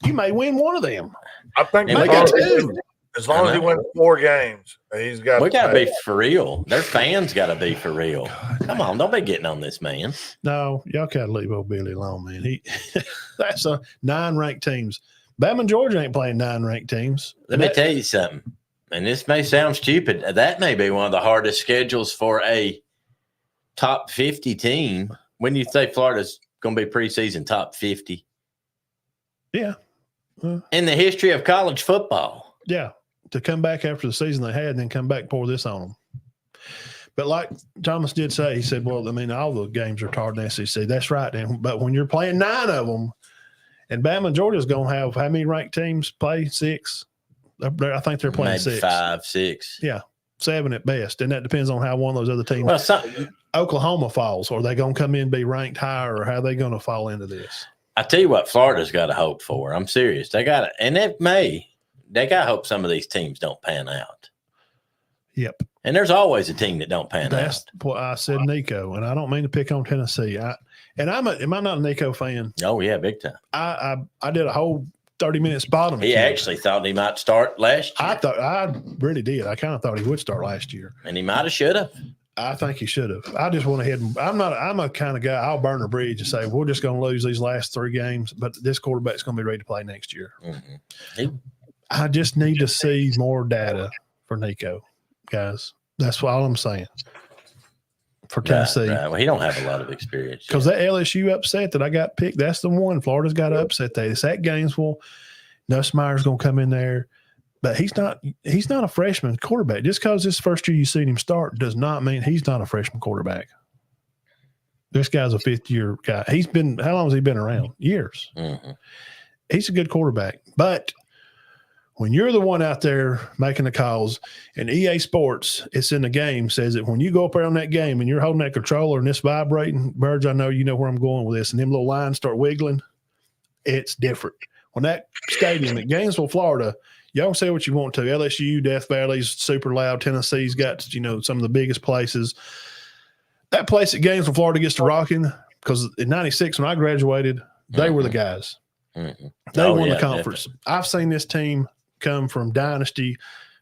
You may win one of them. I think as long as he wins 4 games, he's got. We got to be for real. Their fans got to be for real. Come on, don't be getting on this man. No, y'all got to leave old Billy alone, man. That's 9 ranked teams. Bama and Georgia ain't playing 9 ranked teams. Let me tell you something, and this may sound stupid. That may be one of the hardest schedules for a top 50 team. When you say Florida's going to be preseason top 50? Yeah. In the history of college football. Yeah. To come back after the season they had and then come back and pour this on them. But like Thomas did say, he said, well, I mean, all the games are hard in the SEC. That's right. But when you're playing 9 of them, and Bama and Georgia's going to have how many ranked teams play? 6? I think they're playing maybe 6. 5, 6. Yeah, 7 at best. And that depends on how one of those other teams. Well, Oklahoma falls. Are they going to come in and be ranked higher, or how are they going to fall into this? I tell you what, Florida's got to hope for. I'm serious. They got it. And they got to hope some of these teams don't pan out. Yep. And there's always a team that don't pan That's out. what I said, Nico, and I don't mean to pick on Tennessee. Am I not a Nico fan? Oh, yeah, big time. I did a whole 30-minute spot on him. He actually thought he might start last year. I really did. I kind of thought he would start last year. And he might have, should have. I think he should have. I just went ahead and I'm a kind of guy, I'll burn a bridge and say, we're just going to lose these last 3 games, but this quarterback's going to be ready to play next year. Mm-hmm. I just need to see more data for Nico, guys. That's all I'm saying. For Tennessee. Right. Well, he don't have a lot of experience. Because that LSU upset that I got picked, that's the one. Florida's got to upset that. It's at Gainesville. Nussmeier's going to come in there. But he's not a freshman quarterback. Just because this first year you seen him start does not mean he's not a freshman quarterback. This guy's a 5th-year guy. How long has he been around? Years. Mm-hmm. He's a good quarterback. But when you're the one out there making the calls, and EA Sports, it's in the game, says that when you go up there on that game and you're holding that controller and it's vibrating, Burge, I know you know where I'm going with this, and them little lines start wiggling, it's different. When that stadium at Gainesville, Florida, y'all say what you want to. LSU, Death Valley's super loud. Tennessee's got, some of the biggest places. That place at Gainesville, Florida gets to rocking because in 96, when I graduated, they were the guys. Mm-hmm. They won the conference. Definitely. I've seen this team come from dynasty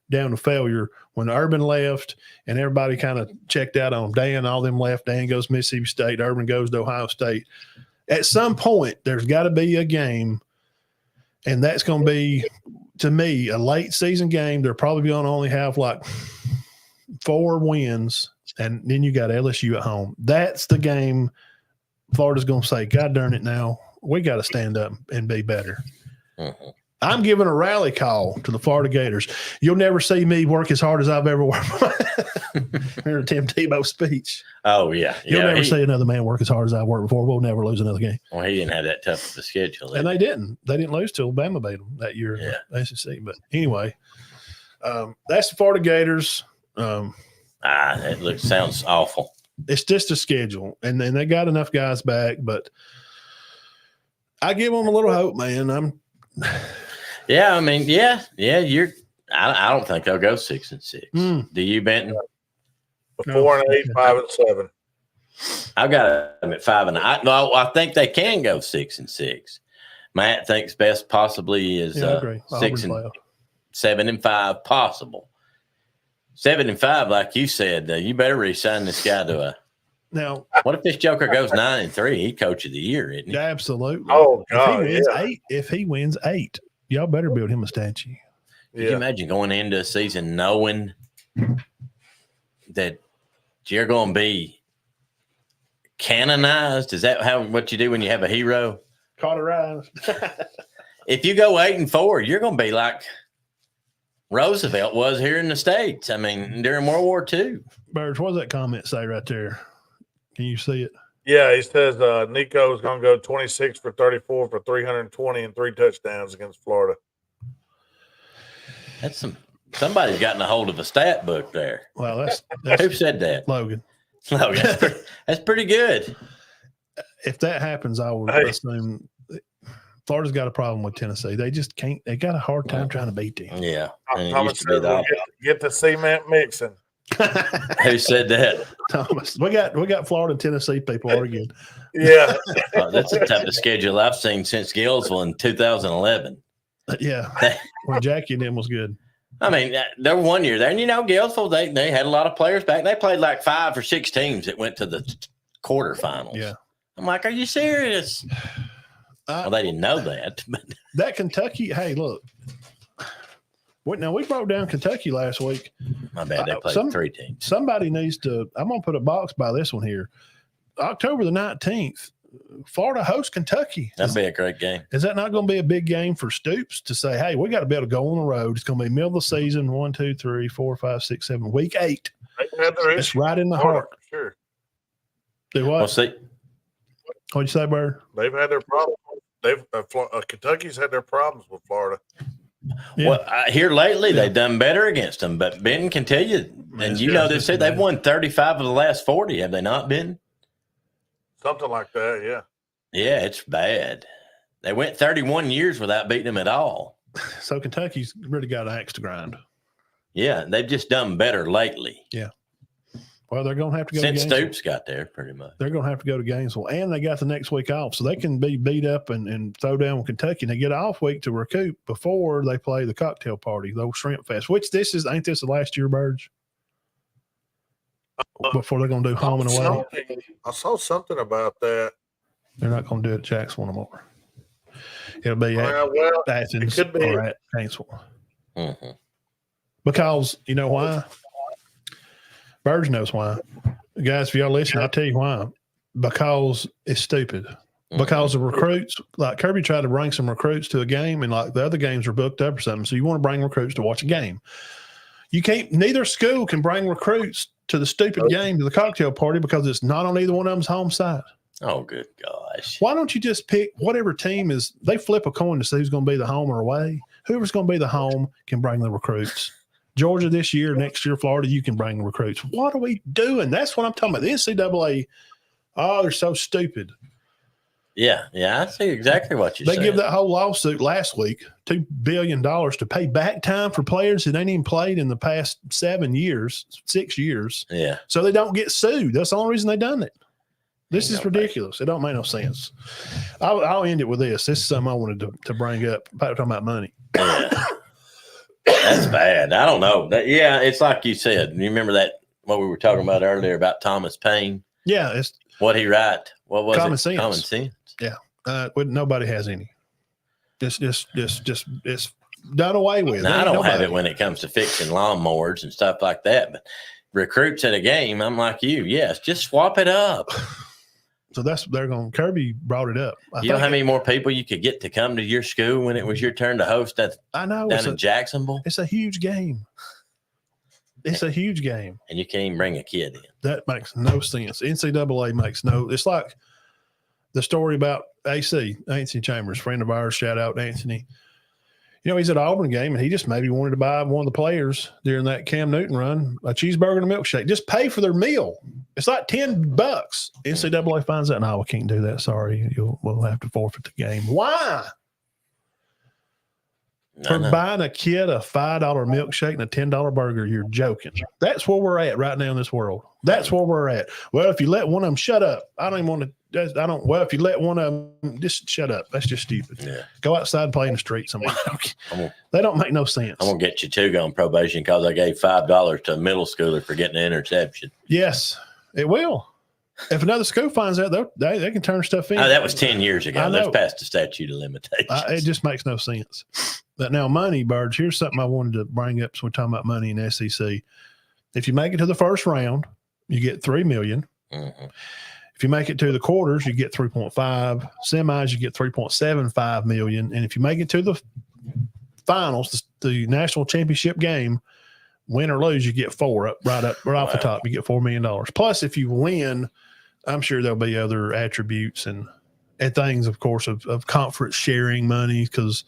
down to failure when Urban left and everybody kind of checked out on Dan. All them left. Dan goes to Mississippi State. Urban goes to Ohio State. At some point, there's got to be a game, and that's going to be, to me, a late season game. They're probably going to only have like 4 wins, and then you got LSU at home. That's the game Florida's going to say, God darn it now, we got to stand up and be better. Mm-hmm. I'm giving a rally call to the Florida Gators. You'll never see me work as hard as I've ever worked. Remember Tim Tebow's speech? Oh, yeah. You'll never see another man work as hard as I worked before. We'll never lose another game. Well, he didn't have that tough of a schedule. And they didn't. They didn't lose till Bama beat them that year in the SEC. But anyway, that's the Florida Gators. It sounds awful. It's just a schedule. And then they got enough guys back. But I give them a little hope, man. Yeah, I mean, I don't think they'll go 6-6. Do you, Benton? 4-8, 5-7. I've got them at 5-9. I think they can go 6-6. Matt thinks best possibly is 7-5 possible. 7-5, like you said, you better re-sign this guy to a. Now, what if this joker goes 9-3? He coach of the year, isn't he? Absolutely. Oh God! If he wins 8, y'all better build him a statue. Could you imagine going into a season knowing that you're going to be canonized? Is that what you do when you have a hero? Cauterized. If you go 8-4, you're going to be like Roosevelt was here in the States. I mean, during World War II. Burge, what does that comment say right there? Can you see it? Yeah, he says Nico's going to go 26 for 34 for 320 and 3 touchdowns against Florida. That's somebody's gotten a hold of a stat book there. Well, that's who said that? Logan. Logan. That's pretty good. If that happens, I would assume Florida's got a problem with Tennessee. They just can't. They got a hard time trying to beat them. Yeah. Thomas said get the cement mixing. Who said that? Thomas. We got Florida and Tennessee people arguing. Yeah. That's the toughest schedule I've seen since Gillsville in 2011. Yeah. When Jackie and them was good. I mean, there was one year there, and Gillsville, they had a lot of players back. They played like 5 or 6 teams that went to the quarterfinals. Yeah. I'm like, are you serious? Well, they didn't know that. But that Kentucky, hey, look. Now, we broke down Kentucky last week. My bad. They played 3 teams. Somebody needs to – I'm going to put a box by this one here. October the 19th, Florida hosts Kentucky. That'd be a great game. Is that not going to be a big game for Stoops to say, hey, we got to be able to go on the road? It's going to be middle of the season, 1, 2, 3, 4, 5, 6, 7, week 8. They've had their It's issues. right in the Florida, heart. for sure. Do what? We'll see. What'd you say, Bird? They've had their problems. Kentucky's had their problems with Florida. Yeah. Well, here lately they've done better against them, but Ben can tell you, and you know this too, they've won 35 of the last 40, have they not, Ben? Something like that, yeah. Yeah, it's bad. They went 31 years without beating them at all. So Kentucky's really got an axe to grind. Yeah, they've just done better lately. Yeah. Well, they're going to have to go since to Gainesville. Stoops got there, pretty much. They're going to have to go to Gainesville, and they got the next week off, so they can be beat up and throw down with Kentucky. And they get an off week to recoup before they play the cocktail party, the old Shrimp Fest. Which ain't this the last year, Birds? Before they're going to do home and away. I saw something about that. They're not going to do it at Jacksonville no more. It'll be at Athens it could be. or at Gainesville. Mm-hmm. Because you know why? Birds knows why. Guys, if y'all listen, I'll tell you why. Because it's stupid. Because the recruits, like Kirby tried to bring some recruits to a game, and like the other games are booked up or something. So you want to bring recruits to watch a game. You can't. Neither school can bring recruits to the stupid game, to the cocktail party, because it's not on either one of them's home side. Oh, good gosh. Why don't you just pick whatever team is? They flip a coin to see who's going to be the home or away. Whoever's going to be the home can bring the recruits. Georgia this year, next year, Florida, you can bring the recruits. What are we doing? That's what I'm talking about. The NCAA, they're so stupid. Yeah, I see exactly what you're saying. They give that whole lawsuit last week, $2 billion to pay back time for players that ain't even played in the past 6 years. Yeah. So they don't get sued. That's the only reason they done it. This is ridiculous. It don't make no sense. I'll end it with this. This is something I wanted to bring up. Talking about money. Yeah. That's bad. I don't know. It's like you said. You remember that what we were talking about earlier about Thomas Paine? Yeah, it's what he write. What was common it? sense. Common sense. Yeah, nobody has any. It's done away with. Now, I don't have it when it comes to fixing lawnmowers and stuff like that. But recruits at a game, I'm like you. Yes, just swap it up. So Kirby brought it up. You know how many more people you could get to come to your school when it was your turn to host that? I know. Down in Jacksonville. It's a huge game. It's a huge game. And you can't even bring a kid in. That makes no sense. NCAA makes no. It's like the story about Anthony Chambers, friend of ours. Shout out Anthony. You know, he's at an Auburn game, and he just maybe wanted to buy one of the players during that Cam Newton run a cheeseburger and a milkshake. Just pay for their meal. It's like $10. NCAA finds out. No, we can't do that. Sorry, we'll have to forfeit the game. Why? For buying a kid a $5 milkshake and a $10 burger, you're joking. That's where we're at right now in this world. That's where we're at. Well, if you let one of them shut up, I don't even want to. Well, if you let one of them just shut up, that's just stupid. Yeah. Go outside and play in the street somewhere. They don't make no sense. I'm gonna get you two on probation because I gave $5 to a middle schooler for getting an interception. Yes, it will. If another school finds out, they can turn stuff in. Oh, that was 10 years ago. That's past the statute of limitations. It just makes no sense. But now, money, Birds, here's something I wanted to bring up. So we're talking about money in SEC. If you make it to the first round, you get $3 million. Mm-hmm. If you make it to the quarters, you get 3.5. Semis, you get 3.75 million. And if you make it to the finals, the national championship game, win or lose, you get right off the top. You get $4 million. Plus, if you win, I'm sure there'll be other attributes and things, of course, of conference sharing money, because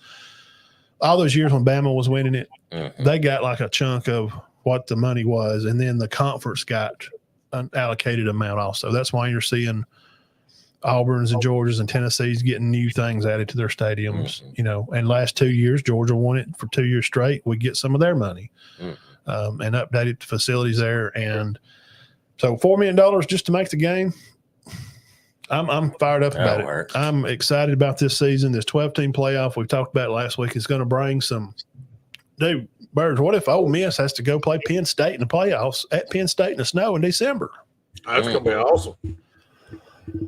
all those years when Bama was winning it, they got like a chunk of what the money was, and then the conference got an allocated amount also. That's why you're seeing Auburn's and Georgia's and Tennessee's getting new things added to their stadiums, and last 2 years, Georgia won it for 2 years straight. We get some of their money and updated facilities there. And so $4 million just to make the game. I'm fired up about it. I'm excited about this season. This 12-team playoff we talked about last week is going to bring some. Dude, Birds, what if Ole Miss has to go play Penn State in the playoffs at Penn State in the snow in December? That's going to be awesome.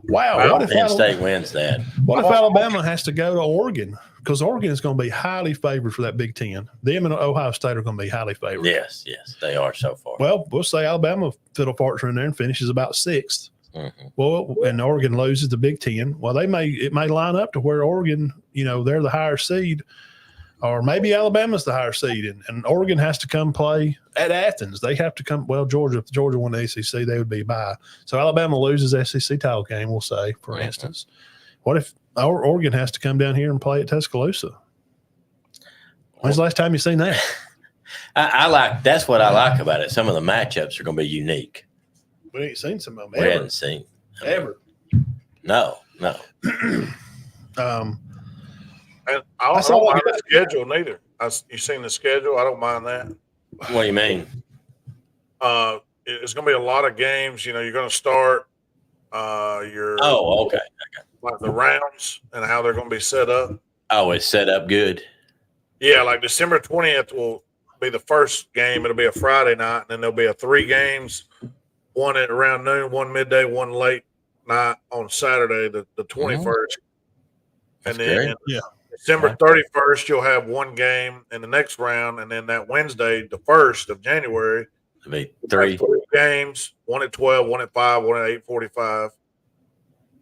Wow. What if Penn State wins that? What if Alabama has to go to Oregon? Because Oregon is going to be highly favored for that Big Ten. Them and Ohio State are going to be highly favored. Yes, they are so far. Well, we'll say Alabama fiddle farts are in there and finishes about 6th. Mm-hmm. Well, and Oregon loses the Big Ten. Well, it may line up to where Oregon, they're the higher seed. Or maybe Alabama's the higher seed, and Oregon has to come play at Athens. They have to come. Well, Georgia, if Georgia won the ACC, they would be bye. So Alabama loses SEC title game, we'll say, for instance. What if Oregon has to come down here and play at Tuscaloosa? When's the last time you seen that? I like that's what I like about it. Some of the matchups are going to be unique. We ain't seen some of them. We hadn't seen ever. No. And I don't mind the schedule neither. You seen the schedule? I don't mind that. What do you mean? It's going to be a lot of games. You know, you're going to start your like the rounds and how they're going to be set up. Oh, it's set up good. Yeah, like December 20th will be the first game. It'll be a Friday night, and then there'll be 3 games, one at around noon, one midday, one late night on Saturday, the 21st. And then December 31st, you'll have 1 game in the next round, and then that Wednesday, the 1st of January, it'll be 3 games, one at 12, one at 5, one at 8:45.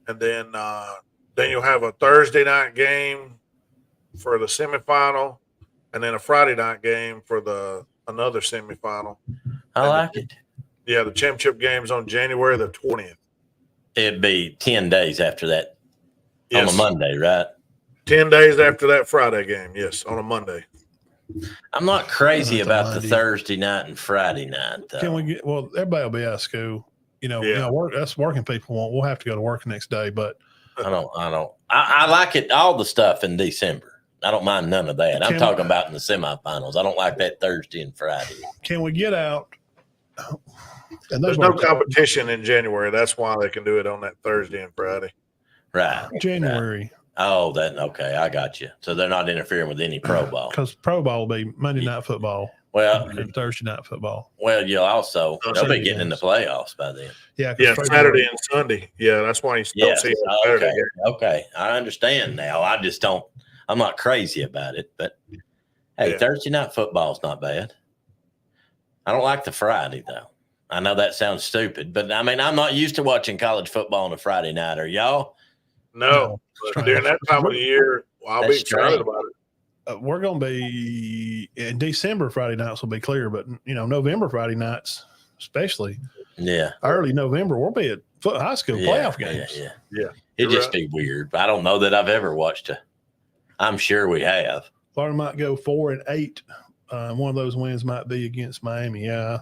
And then you'll have a Thursday night game for the semifinal, and then a Friday night game for another semifinal. I like it. Yeah, the championship game's on January the 20th. It'd be 10 days after that on a Monday, right? 10 days after that Friday game, yes, on a Monday. I'm not crazy about the Thursday night and Friday night, though. Can we get? Well, everybody will be out of school. Us working people we'll have to go to work the next day. But I don't. I like it. All the stuff in December. I don't mind none of that. I'm talking about in the semifinals. I don't like that Thursday and Friday. Can we get out? And there's no competition in January. That's why they can do it on that Thursday and Friday. Right. January. Right. Oh, okay. I got you. So they're not interfering with any pro ball. Because pro ball will be Monday night football. Well, and Thursday night football. Well, they'll be getting in the playoffs by then. Yeah. Saturday and Sunday. Yeah, that's why you don't see it Saturday. Okay. I understand now. I just don't. I'm not crazy about it, but hey, Thursday night football is not bad. I don't like the Friday though. I know that sounds stupid, but I mean, I'm not used to watching college football on a Friday night. Are y'all? No. During that time of the year, I'll be excited about it. We're going to be in December. Friday nights will be clear, but November Friday nights, especially early November, we'll be at high school playoff games. Yeah. It'd just be weird. I don't know that I've ever watched I'm sure we have. Florida might go 4-8. One of those wins might be against Miami. Yeah.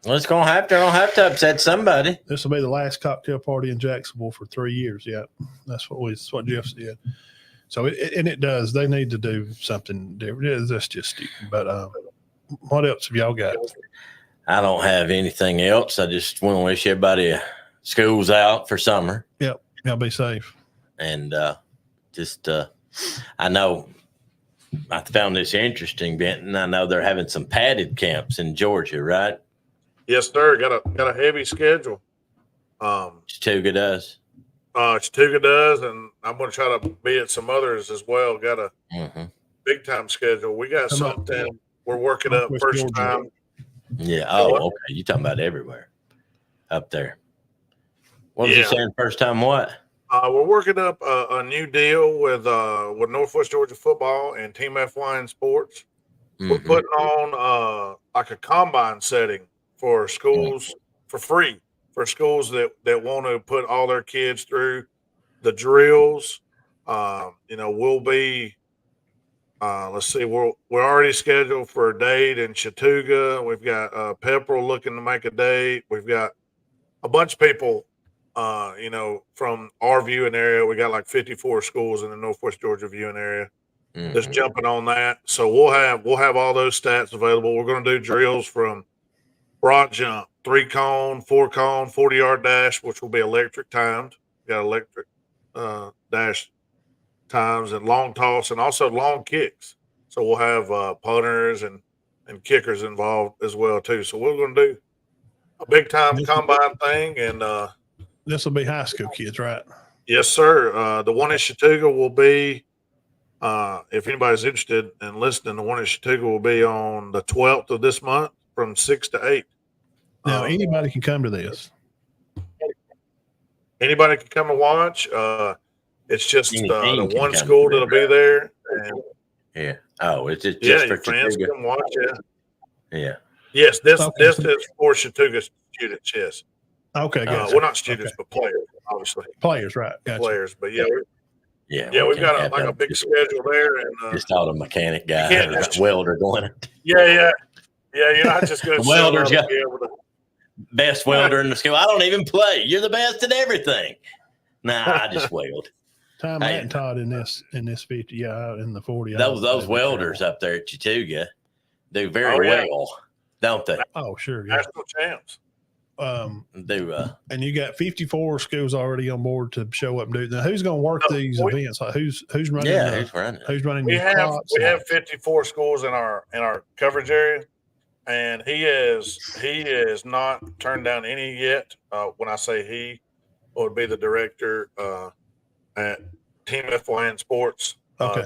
Well, it's going to have to upset somebody. This will be the last cocktail party in Jacksonville for 3 years. Yeah, that's what Jeff said. So it does. They need to do something different. That's just stupid. But what else have y'all got? I don't have anything else. I just want to wish everybody school's out for summer. Yep, y'all be safe. And I know I found this interesting, Benton. I know they're having some padded camps in Georgia, right? Yes, sir. Got a heavy schedule. Chattooga does. Chattooga does, and I'm going to try to be at some others as well. Got a big time schedule. We got something we're working up first Georgia. Time. Yeah. Oh, okay. You talking about everywhere up there? What was you saying? First time what? We're working up a new deal with Northwest Georgia football and Team FYN Sports. We're putting on like a combine setting for schools for free, for schools that want to put all their kids through the drills. We'll be let's see, we're already scheduled for a date in Chattooga. We've got Pepperell looking to make a date. We've got a bunch of people from our viewing area. We got like 54 schools in the Northwest Georgia viewing area that's jumping on that. So we'll have all those stats available. We're going to do drills from broad jump, 3-cone, 4-cone, 40-yard dash, which will be electric timed. We got electric dash times and long toss and also long kicks. So we'll have punters and kickers involved as well too. So we're going to do a big time combine thing, and this will be high school kids, right? Yes, sir. The one in Chattooga will be, if anybody's interested in listening, the one in Chattooga will be on the 12th of this month from 6 to 8. Now, anybody can come to this. Anybody can come and watch. It's just the one school that'll be there. And Yeah. Oh, is it Yeah, just your for friends Chattanooga? can watch it. Yeah. Yes, this Okay. this is for Chattooga students. Yes. Okay, gotcha. Well, not students, Okay. but players, obviously. Players, right? Gotcha. Players, but yeah, Yeah. we've can got have a that. big schedule there, and Just all the mechanic guy can't or just- welder going. yeah. You're not just going The to show up welder's and got- be able to. Best welder in the school. I don't even play. You're the best at everything. Nah, I just weld. Tom Hey. Matt and Todd in this 50, yeah, in the 40. Those welders up there at Chattooga do very Oh, yeah. well, don't they? Oh, sure, yeah. National champs. Do And you got 54 schools already on board to show up and do. Now, who's going to work these events? Like, who's running? yeah, who's running? Who's running? We these have plots? 54 schools in our coverage area, and he has not turned down any yet. When I say he, would be the director at Team FYN Sports. Okay.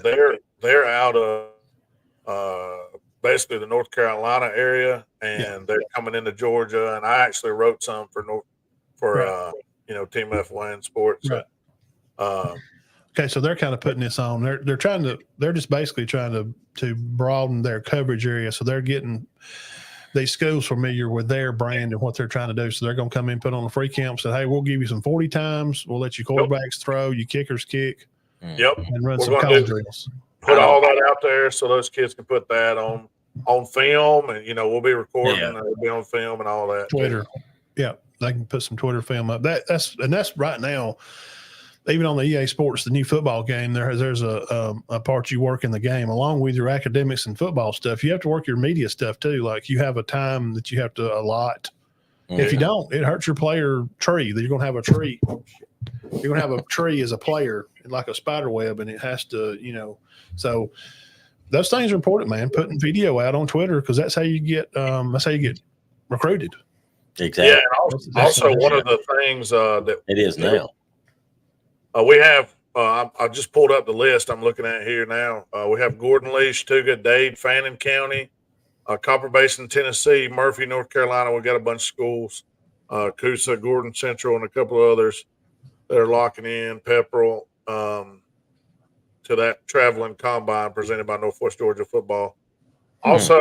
They're out of basically the North Carolina area, and they're coming into Georgia. And I actually wrote some for Team FYN Sports. Right. So, Okay, so they're kind of putting this on. They're just basically trying to broaden their coverage area. So they're getting these schools familiar with their brand and what they're trying to do. So they're going to come in, put on a free camp, say, hey, we'll give you some 40 times. We'll let you quarterbacks throw, you kickers kick, yep. and run We're some gonna cone do- drills. Put all that out there so those kids can put that on film, and we'll be recording and it'll be on film and all that. Twitter. Yeah, they can put some Twitter film up. That's right now. Even on the EA Sports, the new football game, there's a part you work in the game along with your academics and football stuff. You have to work your media stuff too. Like you have a time that you have to allot. If you don't, it hurts your player tree. That you're going to have a tree. You're going to have a tree as a player, like a spider web, and it has to, So those things are important, man. Putting video out on Twitter because that's how you get recruited. Exactly. Yeah, and also one of the things that it is now. We have. I just pulled up the list I'm looking at here now. We have Gordon Lee, Chattooga, Dade, Fannin County, Copper Basin, Tennessee, Murphy, North Carolina. We got a bunch of schools, Coosa, Gordon Central, and a couple of others that are locking in. Pepperell to that traveling combine presented by Northwest Georgia Football. Also,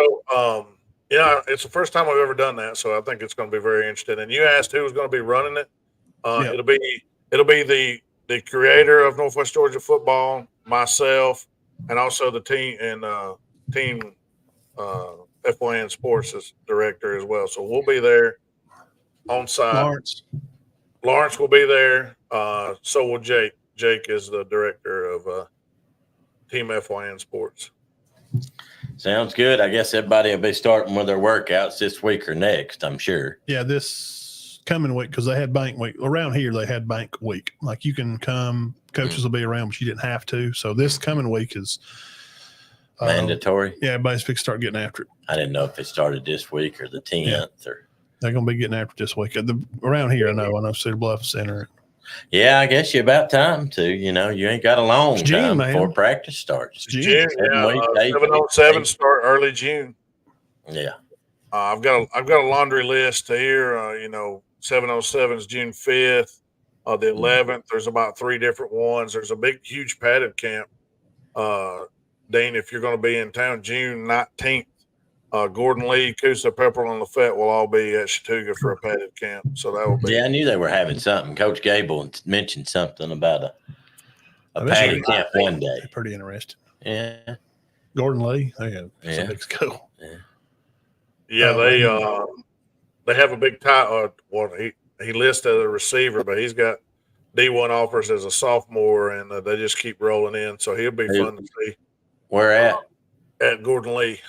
it's the first time I've ever done that, so I think it's going to be very interesting. And you asked who was going to be running it. It'll be the creator of Northwest Georgia Football, myself, and also the team and team FYN Sports as director as well. So we'll be there on site. Lawrence will be there. So will Jake. Jake is the director of Team FYN Sports. Sounds good. I guess everybody will be starting with their workouts this week or next, I'm sure. Yeah, this coming week, because they had bank week. Around here, they had bank week. Like you can come, coaches will be around, but you didn't have to. So this coming week is mandatory. Yeah, everybody's fixed to start getting after it. I didn't know if it started this week or the 10th. Or they're going to be getting after it this week. Around here, I know Cedar Bluff Center. Yeah, I guess you're about time to. You ain't got a long time before practice starts. June, 707 start early June. Yeah. I've got a laundry list here. 707 is June 5th. The 11th, there's about 3 different ones. There's a big, huge padded camp. Dean, if you're going to be in town, June 19th, Gordon Lee, Coosa, Pepperell, and Lafette will all be at Chattooga for a padded camp. So that will be. Yeah, I knew they were having something. Coach Gable mentioned something about a padded camp one day. Pretty interesting. Yeah. Gordon Lee, it's a big school. Yeah, they have a big tie. He lists as a receiver, but he's got D1 offers as a sophomore, and they just keep rolling in. So he'll be fun to see. Where at? At Gordon Lee.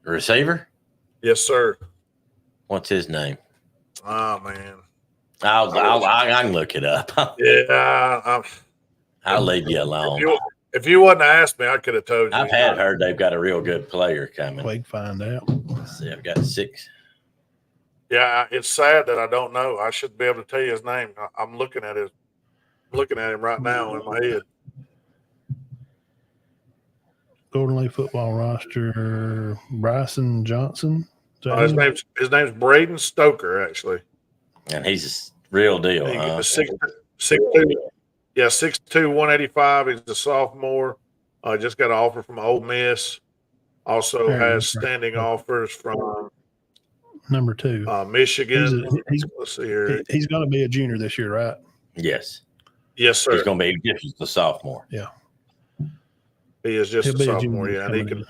Receiver? Yes, sir. What's his name? Oh man, I can look it up. Yeah, I'll leave you alone. If you wouldn't have asked me, I could have told you. I've heard they've got a real good player coming. We can find out. Let's see, I've got 6. Yeah, it's sad that I don't know. I should be able to tell you his name. I'm looking at him right now in my head. Gordon Lee football roster, Bryson Johnson. His name's Braden Stoker, actually. And he's a real deal. He's 6'2", 185. He's a sophomore. Just got an offer from Ole Miss. Also There he has is, standing right. offers from Number 2. Michigan. He's Let's see here. he's going to be a junior this year, right? Yes. Yes, sir. He's going to be just a sophomore. Yeah. He is just He'll a be a sophomore, junior yeah, and coming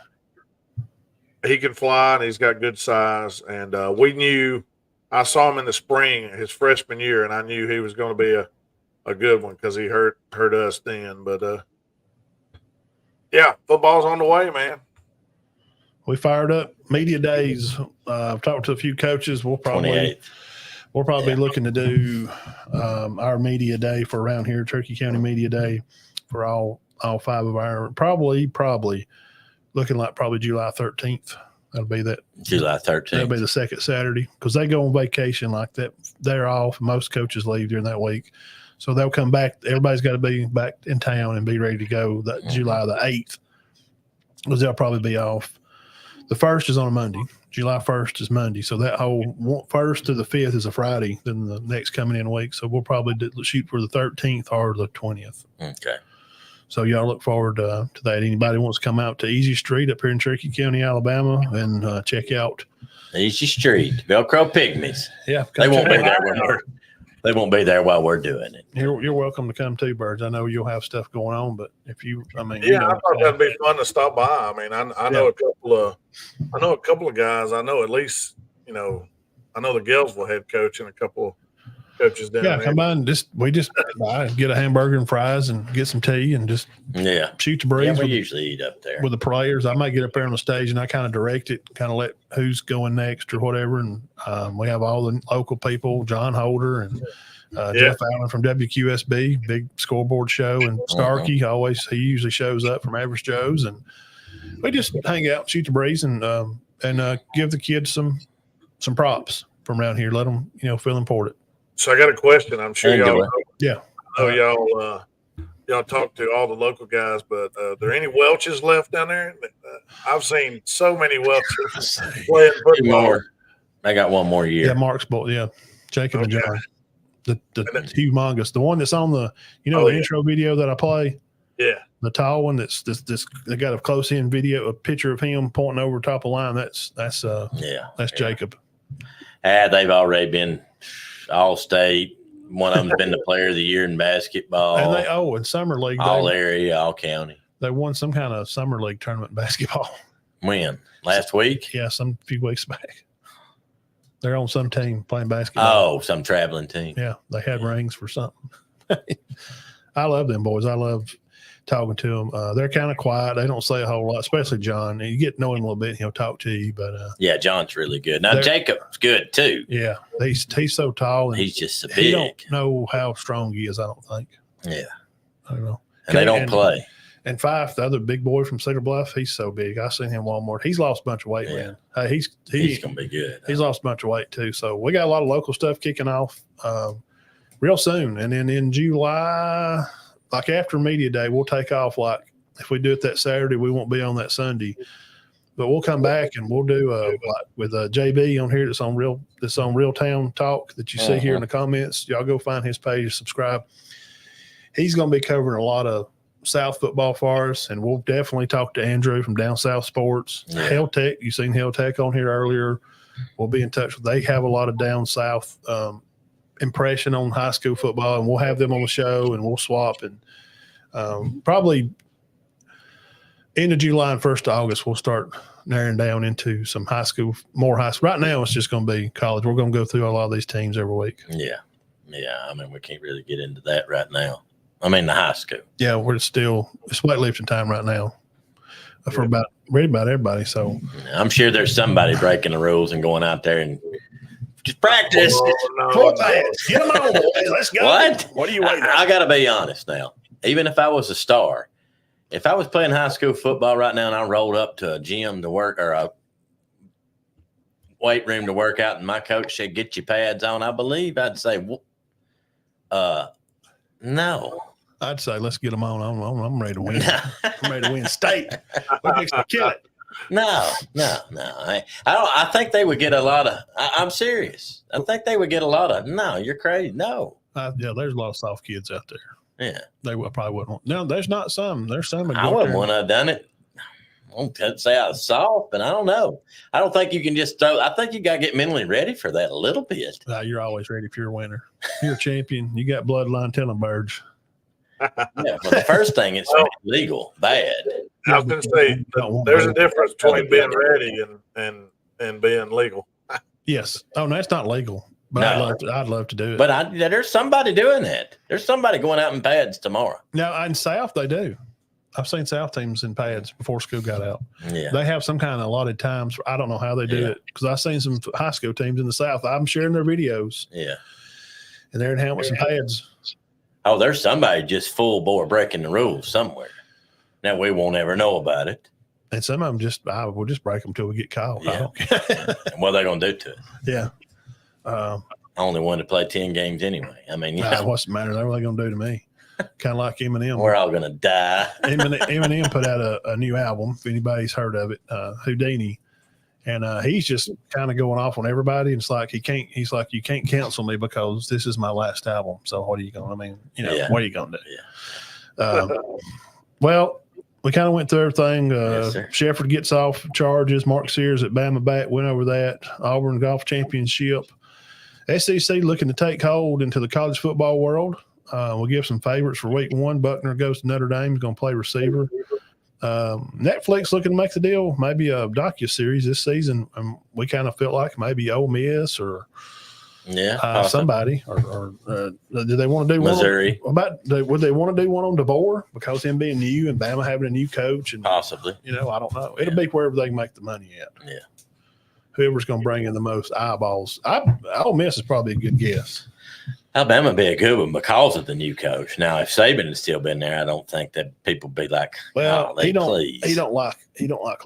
he can fly, and he's got good size. And I saw him in the spring, his freshman year, and I knew he was going to be a good one because he hurt us then. But yeah, football's on the way, man. We fired up media days. I've talked to a few coaches. We'll probably be looking to do our media day for around here, Turkey County Media Day, for all 5 of our probably looking like probably July 13th. That'll be that July 13th. That'll be the second Saturday because they go on vacation like that. They're off. Most coaches leave during that week, so they'll come back. Everybody's got to be back in town and be ready to go. That July the 8th, because they'll probably be off. The 1st is on a Monday. July 1st is Monday. So that whole 1st to the 5th is a Friday. Then the next coming in week. So we'll probably shoot for the 13th or the 20th. Okay. So y'all look forward to that. Anybody wants to come out to Easy Street up here in Cherokee County, Alabama, and check out Easy Street, Velcro Pygmies. Yeah, they won't be there. They won't be there while we're doing it. You're welcome to come too, Birds. I know you'll have stuff going on, but if you, I thought that'd be fun to stop by. I mean, I know a couple of guys. I know at least, I know the Gainesville head coach and a couple coaches down there. Yeah, come by and we just get a hamburger and fries and get some tea and just shoot the breeze. Yeah, we usually eat up there with the players. I might get up there on the stage and I kind of direct it, kind of let who's going next or whatever. And we have all the local people, John Holder and Jeff Allen from WQSB, big scoreboard show, and Starkey he usually shows up from Average Joe's, and we just hang out, shoot the breeze, and give the kids some props from around here. Let them feel important. So I got a question. I'm sure y'all know. Yeah. I know y'all talk to all the local guys, but are there any Welches left down there? I've seen so many Welches playing football. I got one more year. Yeah, Mark's boy. Yeah, Jacob and John. The humongous, the one that's on the intro video that I play. Yeah, the tall one that's they got a close in video, a picture of him pointing over top of the line. That's Jacob. They've already been All-State. One of them's been the player of the year in basketball. And in summer league, all area, all county. They won some kind of summer league tournament in basketball. When? Last week? Yeah, some few weeks back. They're on some team playing basketball. Oh, some traveling team. Yeah, they had rings for something. I love them boys. I love talking to them. They're kind of quiet. They don't say a whole lot, especially John. You get to know him a little bit, he'll talk to you. But yeah, John's really good. Now Jacob's good too. Yeah, he's so tall. And he's just so big. He don't know how strong he is. I don't think. Yeah, I don't know. And they don't play. And Fife, the other big boy from Cedar Bluff, he's so big. I seen him Walmart. He's lost a bunch of weight, man. He's gonna be good. He's lost a bunch of weight too. So we got a lot of local stuff kicking off real soon. And then in July, like after media day, we'll take off. Like if we do it that Saturday, we won't be on that Sunday. But we'll come back and we'll do like with JB on here that's on Real Town Talk that you see here in the comments. Y'all go find his page, subscribe. He's gonna be covering a lot of South football for us, and we'll definitely talk to Andrew from Down South Sports. Hell Tech, you seen Hell Tech on here earlier. We'll be in touch with. They have a lot of Down South impression on high school football, and we'll have them on the show, and we'll swap. And probably end of July and 1st of August, we'll start narrowing down into some high school, more high school. Right now, it's just going to be college. We're going to go through a lot of these teams every week. Yeah. I mean, we can't really get into that right now. I mean, the high school. Yeah, it's weightlifting time right now for about everybody. So I'm sure there's somebody breaking the rules and going out there and just practice. Get them on, boys. Let's go. What are you waiting on? I got to be honest now. Even if I was a star, if I was playing high school football right now and I rolled up to a gym to work or a weight room to work out and my coach said, "Get your pads on," I believe I'd say, no. I'd say let's get them on. I'm ready to win. I'm ready to win state. We're fixing to kill it. No. I think they would get a lot of. I'm serious. I think they would get a lot of. No, you're crazy. No. Yeah, there's a lot of soft kids out there. Yeah. They probably wouldn't want. No, there's not some. There's some. I wouldn't want to have done it. I won't say I was soft, but I don't know. I don't think you can just throw. I think you got to get mentally ready for that a little bit. You're always ready if you're a winner. You're a champion. You got bloodline telling birds. Yeah, but the first thing, it's legal, bad. I was going to say, there's a difference between being ready and being legal. Yes. Oh, no, it's not legal. But No. I'd love to do it. But there's somebody doing that. There's somebody going out in pads tomorrow. Now, in South, they do. I've seen South teams in pads before school got out. Yeah. They have some kind of allotted times. I don't know how they do it because I've seen some high school teams in the South. I'm sharing their videos. Yeah. And they're in helmets and pads. Oh, there's somebody just full bore breaking the rules somewhere. Now, we won't ever know about it. And some of them we'll just break them till we get caught. Yeah. I don't care. And what are they going to do to it? Yeah. I only wanted to play 10 games anyway. I mean, what's the matter? What are they going to do to me? Kind of like Eminem. We're all going to die. Eminem put out a new album, if anybody's heard of it, Houdini. And he's just kind of going off on everybody. And it's like, he's like, you can't cancel me because this is my last album. So what are you going to, what are you going to do? Yeah. Well, we kind of went through everything. Yes, sir. Scheffler gets off charges. Mark Sears at Bama back went over that. Auburn Golf Championship. SEC looking to take hold into the college football world. We'll give some favorites for week 1. Buckner goes to Notre Dame. He's going to play receiver. Netflix looking to make the deal. Maybe a docu-series this season. We kind of felt like maybe Ole Miss or somebody. Or do they want to do Missouri? Would they want to do one on DeVore because him being new and Bama having a new coach? And Possibly. I don't know. It'll be wherever they can make the money at. Yeah. Whoever's going to bring in the most eyeballs. Ole Miss is probably a good guess. Alabama would be a good one because of the new coach. Now, if Saban had still been there, I don't think that people would be like, well, he don't like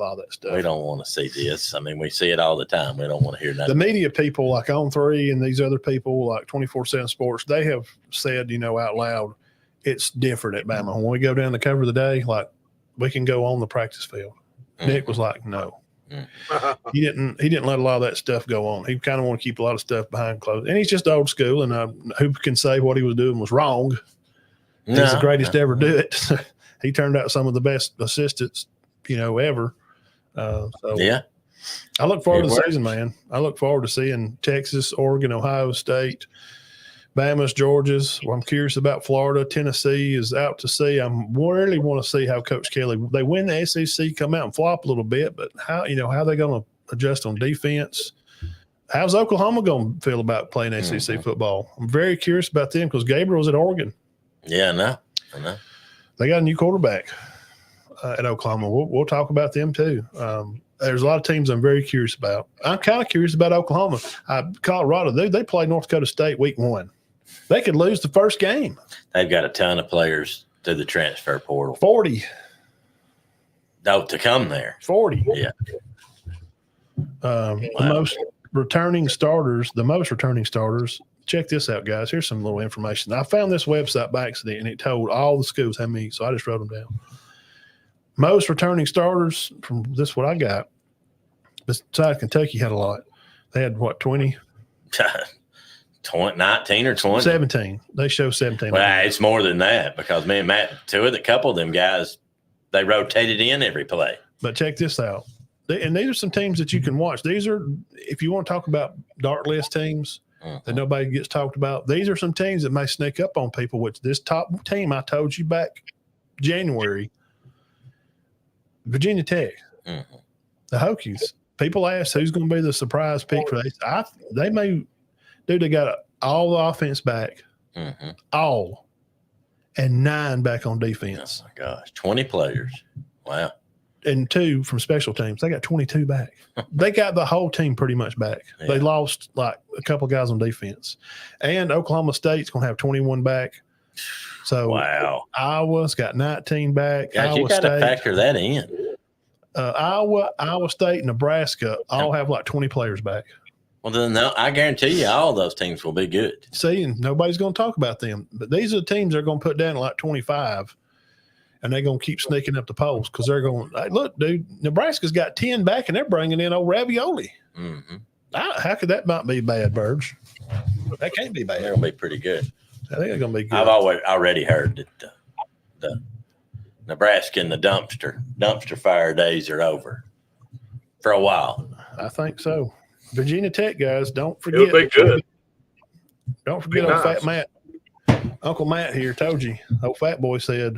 all that stuff. We don't want to see this. I mean, we see it all the time. We don't want to hear nothing. The media people like On3 and these other people like 24/7 Sports, they have said, out loud, it's different at Bama. When we go down to cover the day, like we can go on the practice field. Mm-hmm. Nick was like, no. Mm-hmm. He didn't let a lot of that stuff go on. He kind of want to keep a lot of stuff behind closed. And he's just old school, and who can say what he was doing was wrong? He's the greatest to ever do it. He turned out some of the best assistants, ever. I look forward to the season, man. I look forward to seeing Texas, Oregon, Ohio State, Bama's, Georgia's. Well, I'm curious about Florida. Tennessee is out to sea. I really want to see how Coach Kelly, they win the SEC, come out and flop a little bit, but how are they going to adjust on defense? How's Oklahoma going to feel about playing SEC football? I'm very curious about them because Gabriel's at Oregon. Yeah, I know. They got a new quarterback at Oklahoma. We'll talk about them too. There's a lot of teams I'm very curious about. I'm kind of curious about Oklahoma. Colorado, they play North Dakota State week 1. They could lose the first game. They've got a ton of players through the transfer portal. 40. No, to come there. 40. Yeah. The most returning starters. Check this out, guys. Here's some little information. I found this website by accident, and it told all the schools how many, so I just wrote them down. Most returning starters from this what I got. Besides Kentucky had a lot. They had, 20? 19 or 20? 17. They show 17. Well, it's more than that because me and Matt, a couple of them guys, they rotated in every play. But check this out. And these are some teams that you can watch. These are, if you want to talk about dark list teams that nobody gets talked about, these are some teams that may sneak up on people, which this top team I told you back January, Virginia Tech, the Hokies. People ask who's going to be the surprise pick for this. They may – dude, they got all the offense back, all, and 9 back on defense. Oh, my gosh. 20 players. Wow. And 2 from special teams. They got 22 back. They got the whole team pretty much back. Yeah. They lost like a couple guys on defense. And Oklahoma State's going to have 21 back. So Iowa's got 19 back. Gosh, you got to factor that in. Iowa State, Nebraska all have like 20 players back. Well, then I guarantee you all those teams will be good. See, and nobody's going to talk about them. But these are the teams they're going to put down like 25, and they're going to keep sneaking up the polls because they're going, hey, look, dude, Nebraska's got 10 back, and they're bringing in old Ravioli. Mm-hmm. How could that not be bad, Birds? That can't be bad. They're going to be pretty good. I think it's going to be good. I've already heard that the Nebraska and the dumpster fire days are over for a while. I think so. Virginia Tech guys, don't forget. It'll be good. Don't forget old Fat Matt. Uncle Matt here told you. Old Fat Boy said,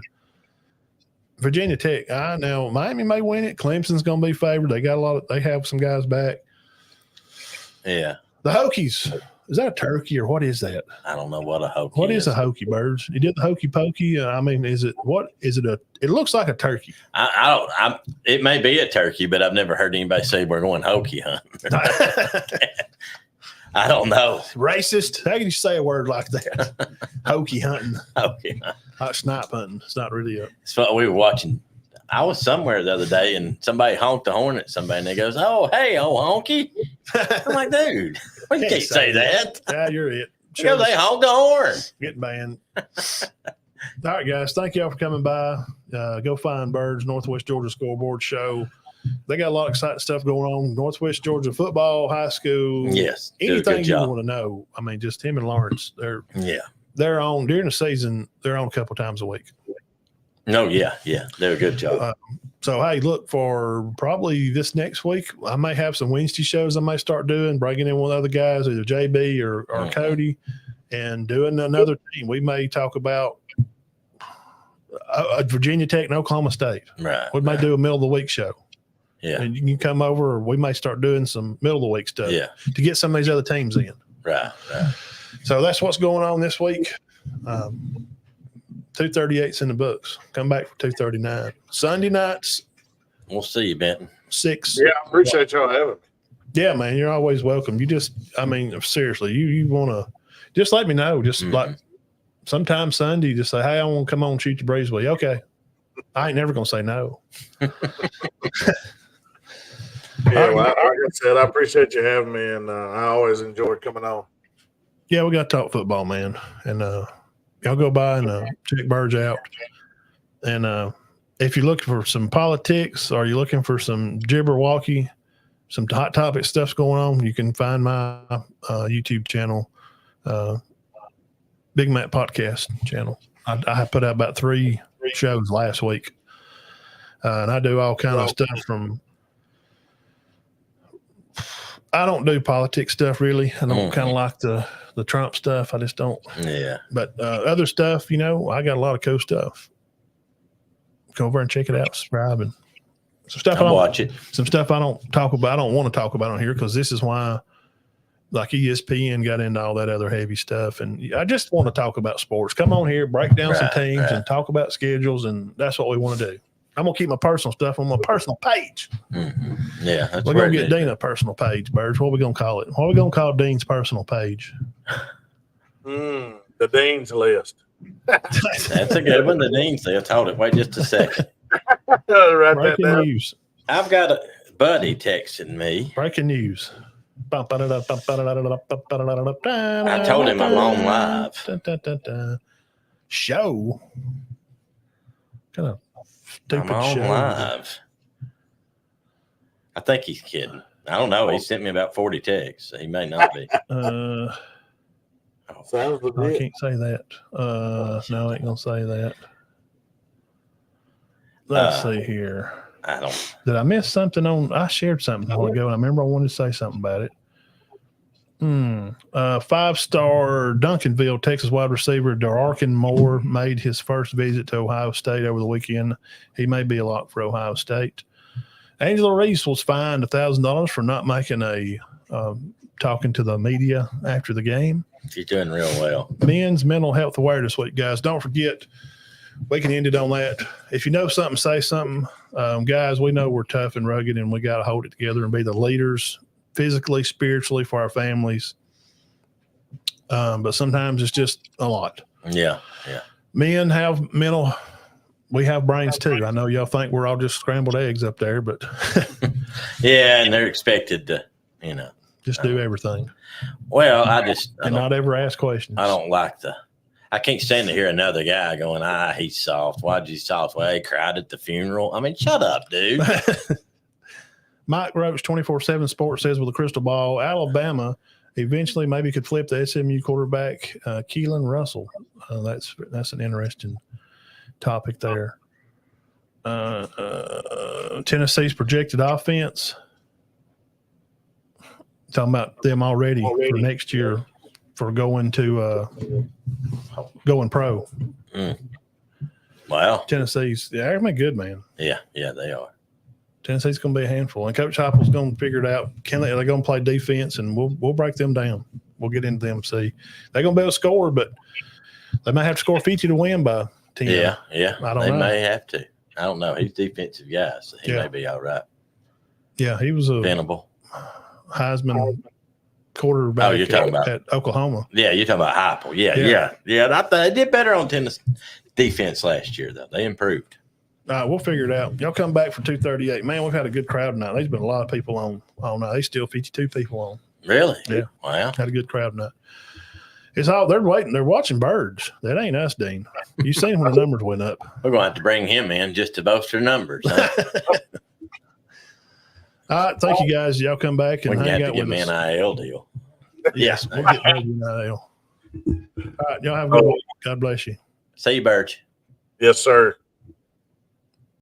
Virginia Tech. Now Miami may win it. Clemson's going to be favored. They have some guys back. Yeah. The Hokies. Is that a turkey or what is that? I don't know what a Hokie What is a Hokie, Birds? You did the Hokey Pokey. It looks like a turkey. It may be a turkey, but I've never heard anybody say we're going Hokie hunting. I don't know. Racist. How can you say a word like that? Hokey hunting. Hokie. Like snipe hunting. It's not really a. So we were watching. I was somewhere the other day and somebody honked the horn at somebody and they goes, "Oh, hey, old honky." I'm like, dude, well, you can't say that. Yeah, you're it. Because they honked the horn. Getting banned. All right, guys. Thank y'all for coming by. Go find Birds, Northwest Georgia Scoreboard Show. They got a lot of exciting stuff going on. Northwest Georgia football, high school. Yes. Anything you want to know. I mean, just him and Lawrence. They're on during the season. They're on a couple times a week. No, yeah. They're a good job. So, hey, look for probably this next week. I may have some Wednesday shows I may start doing, bringing in one of the other guys, either JB or Cody, and doing another team. We may talk about Virginia Tech and Oklahoma State. Right. We may do a middle of the week show. Yeah. And you can come over, or we may start doing some middle of the week stuff to get some of these other teams in. Right. So that's what's going on this week. 238's in the books. Come back for 239. Sunday nights. We'll see you, Benton. 6. Yeah, I appreciate y'all having me. Yeah, man, you're always welcome. You just, I mean, seriously, you want to just let me know. Just like sometime Sunday, just say, hey, I want to come on and shoot the breeze with you. Okay. I ain't never going to say no. Yeah, well, like I said, I appreciate you having me, and I always enjoyed coming on. Yeah, we got to talk football, man. And y'all go by and check Birds out. And if you're looking for some politics or you're looking for some Jibberwocky, some hot topic stuff's going on, you can find my YouTube channel, Big Matt Podcast channel. I put out about 3 shows last week. And I do all kind of stuff from – I don't do politics stuff really. I don't kind of like the Trump stuff. I just don't. Yeah. But other stuff, I got a lot of cool stuff. Go over and check it out. Subscribe and some stuff. Watch it. Some stuff I don't talk about. I don't want to talk about on here because this is why, like ESPN got into all that other heavy stuff, and I just want to talk about sports. Come on here, break down some teams, and talk about schedules, and that's what we want to do. I'm gonna keep my personal stuff on my personal page. Mm-hmm. Yeah, we're gonna get Dean a personal page, Birds. What are we gonna call it? What are we gonna call Dean's personal page? The Dean's list. That's a good one. The Dean's list. Hold it. Wait just a second. Breaking news. I've got a buddy texting me. Breaking news. I told him I'm on live. Show. Kind of stupid I'm on show. live. I think he's kidding. I don't know. He sent me about 40 texts. So he may not be. Sounds legit. I can't say that. No, I ain't gonna say that. Let's see here. I don't. Did I miss something on? I shared something a while ago, and I remember I wanted to say something about it. 5-star Duncanville, Texas wide receiver Dararkin Moore made his first visit to Ohio State over the weekend. He may be a lock for Ohio State. Angela Reese was fined $1,000 for not making a talking to the media after the game. She's doing real well. Men's Mental Health Awareness Week, guys. Don't forget, we can end it on that. If you know something, say something. Guys, we know we're tough and rugged, and we got to hold it together and be the leaders physically, spiritually for our families. But sometimes it's just a lot. Yeah. Men have mental – we have brains too. I know y'all think we're all just scrambled eggs up there, but – yeah, and they're expected to, just do everything. Well, and not ever ask questions. I don't like I can't stand to hear another guy going, he's soft. Why'd you soft? Well, he cried at the funeral. I mean, shut up, dude. Mike Roach, 24/7 Sports says with a crystal ball, Alabama eventually maybe could flip the SMU quarterback, Keelan Russell. That's an interesting topic there. Tennessee's projected offense. Talking about them already for next year for going pro. Wow. Tennessee's they're good, man. Yeah, they are. Tennessee's going to be a handful, and Coach Heupel's going to figure it out. They're going to play defense, and we'll break them down. We'll get into them. See, they're going to be able to score, but they might have to score 50 to win by 10. Yeah. I don't know. They may have to. I don't know. He's a defensive guy, so he may be all right. Yeah, he was a Venable Heisman quarterback you're talking about at Oklahoma. Yeah, you're talking about Heupel. Yeah. And I thought they did better on Tennessee defense last year, though. They improved. We'll figure it out. Y'all come back for 238. Man, we've had a good crowd tonight. There's been a lot of people on all night. There's still 52 people on. Really? Yeah. Wow. Had a good crowd tonight. It's all they're waiting. They're watching birds. That ain't us, Dean. You seen when the numbers went up. We're going to have to bring him in just to boast their numbers. Huh? All right. Thank you, guys. Y'all come back and hang out with us. Give me an NIL deal. Yes, we'll get back NIL. All right. Y'all have a good week. God bless you. See you, Birch. Yes, sir.